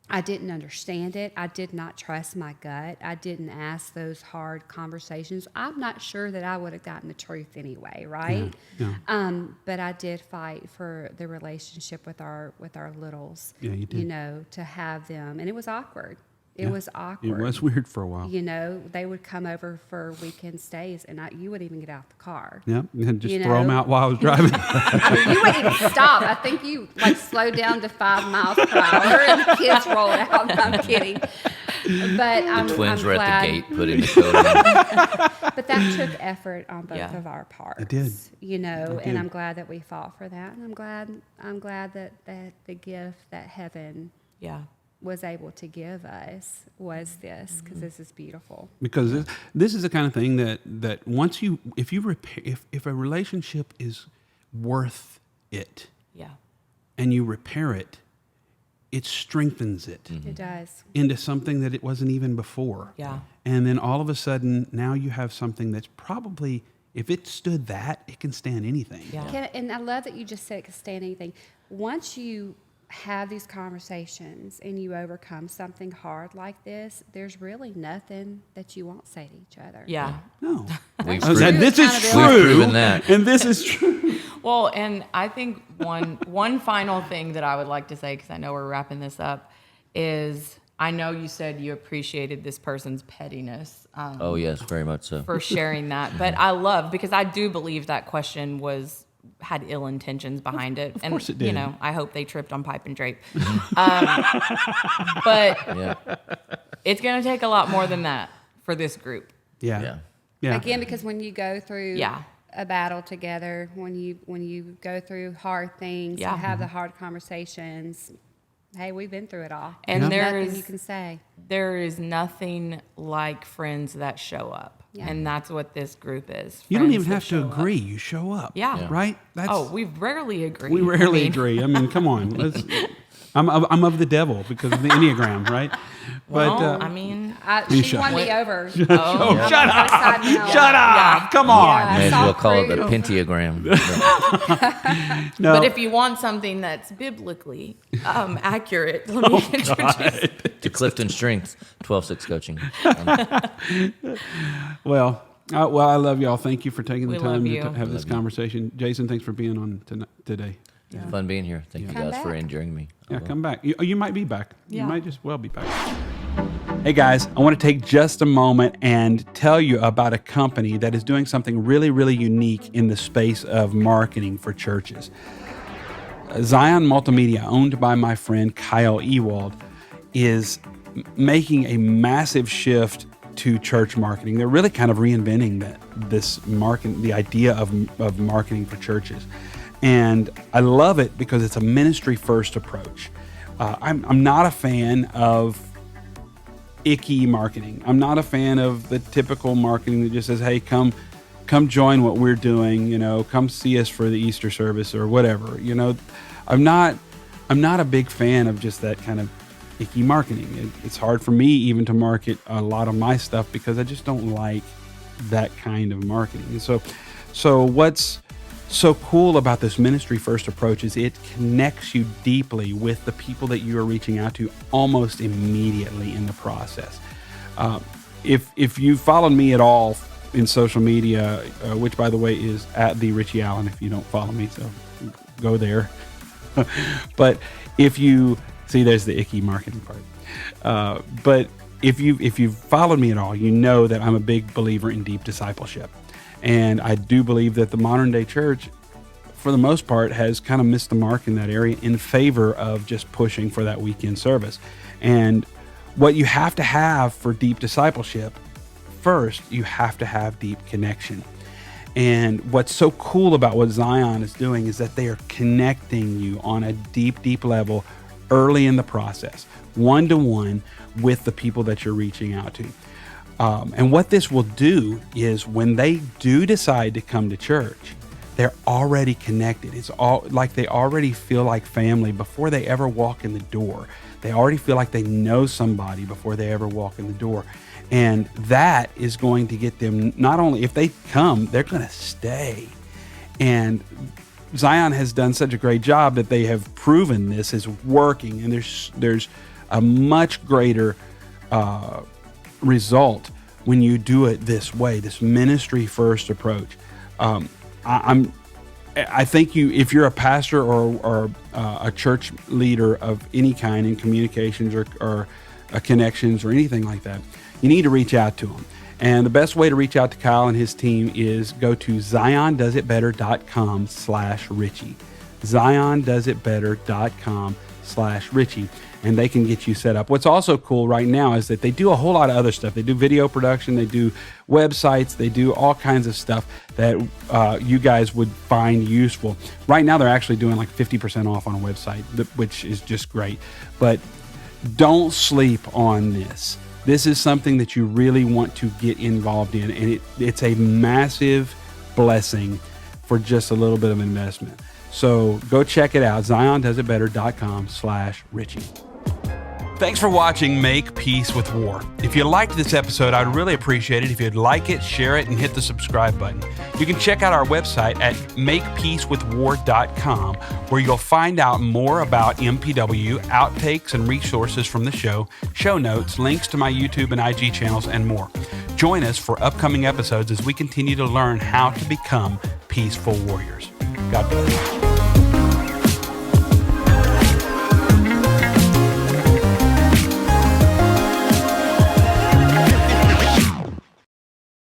I didn't understand it. I did not trust my gut. I didn't ask those hard conversations. I'm not sure that I would have gotten the truth anyway, right? Yeah. But I did fight for the relationship with our littles. Yeah, you did. To have them, and it was awkward. It Yeah. was awkward. It was weird for a while. They would come over for weekend stays, and you wouldn't even get out the car. Yeah, and just You throw them know? out while I was driving. You wouldn't even stop. I think you slowed down to 5 miles per hour, and the kids rolled out. I'm kidding, but The twins I'm were glad. at the gate putting the code in. But that took effort on both Yeah. of our parts. It did. And I'm glad that we fought for that, and I'm glad that the gift that heaven Yeah. was able to give us was this, because this is beautiful. Because this is the kind of thing that once if a relationship is worth it Yeah. and you repair it, it strengthens it It does. into something that it wasn't even before. Yeah. And then all of a sudden, now you have something that's probably, if it stood that, it can stand anything. Yeah. And I love that you just said it could stand anything. Once you have these conversations and you overcome something hard like this, there's really nothing that you won't say to each other. Yeah. No. We've I said, proven, this is We've true. proven that. And this is true. Well, and I think one final thing that I would like to say, because I know we're wrapping this up, is I know you said you appreciated this person's pettiness. Oh, yes, very much so. For sharing that. But I love, because I do believe that question had ill intentions behind it. Of course it did. I hope they tripped on pipe and drape. But Yeah. it's going to take a lot more than that for this group. Yeah. Yeah. Yeah. Again, because when you go through Yeah. a battle together, when you go through hard things, Yeah. you have the hard conversations. Hey, we've been through it all. And There's there's nothing you can say. there is nothing like friends that show up. Yeah. And that's what this group is. You don't Friends even that have to show up. agree. You show up. Yeah. Yeah. Right? We rarely agree. We rarely I mean, agree. I mean, come on. I'm of the devil because of the Enneagram, right? Well, I mean, You She shut won up. me over. oh, Shut up! Side note. Shut up! Come on! Yeah. May as well call it the Soft pentagram. No. But if you want something that's biblically accurate, let me introduce. To Clifton Strength, 12-6 coaching. Well, I love y'all. Thank you for taking the We time love to you. have this conversation. Jason, thanks for being on today. Fun being here. Thank you Come guys for back. enduring me. Yeah, come back. You might be back. Yeah. You might just well be back. Hey guys, I want to take just a moment and tell you about a company that is doing something really, really unique in the space of marketing for churches. Zion Multimedia, owned by my friend Kyle Ewald, is making a massive shift to church marketing. They're really kind of reinventing the idea of marketing for churches. And I love it because it's a ministry first approach. I'm not a fan of icky marketing. I'm not a fan of the typical marketing that just says, hey, come join what we're doing, come see us for the Easter service or whatever. I'm not a big fan of just that kind of icky marketing. It's hard for me even to market a lot of my stuff because I just don't like that kind of marketing. And so what's so cool about this ministry first approach is it connects you deeply with the people that you are reaching out to almost immediately in the process. If you followed me at all in social media, which by the way is at the Richie Allen, if you don't follow me, so go there. But if you see, there's the icky marketing part. But if you've followed me at all, you know that I'm a big believer in deep discipleship. And I do believe that the modern day church, for the most part, has kind of missed the mark in that area in favor of just pushing for that weekend service. And what you have to have for deep discipleship, first, you have to have deep connection. And what's so cool about what Zion is doing is that they are connecting you on a deep, deep level early in the process, one-to-one with the people that you're reaching out to. And what this will do is when they do decide to come to church, they're already connected. It's all like they already feel like family before they ever walk in the door. They already feel like they know somebody before they ever walk in the door. And that is going to get them, not only if they come, they're going to stay. And Zion has done such a great job that they have proven this is working. And there's a much greater result when you do it this way, this ministry first approach. I think if you're a pastor or a church leader of any kind in communications or connections or anything like that, you need to reach out to them. And the best way to reach out to Kyle and his team is go to ziondoesitbetter.com/Richie. ziondoesitbetter.com/Richie. And they can get you set up. What's also cool right now is that they do a whole lot of other stuff. They do video production, they do websites, they do all kinds of stuff that you guys would find useful. Right now, they're actually doing like 50% off on a website, which is just great. But don't sleep on this. This is something that you really want to get involved in, and it's a massive blessing for just a little bit of investment. So go check it out, ziondoesitbetter.com/Richie. Thanks for watching Make Peace with War. If you liked this episode, I'd really appreciate it if you'd like it, share it, and hit the subscribe button. You can check out our website at makepeacewithwar.com, where you'll find out more about MPW, outtakes and resources from the show, show notes, links to my YouTube and IG channels, and more. Join us for upcoming episodes as we continue to learn how to become peaceful warriors. God bless.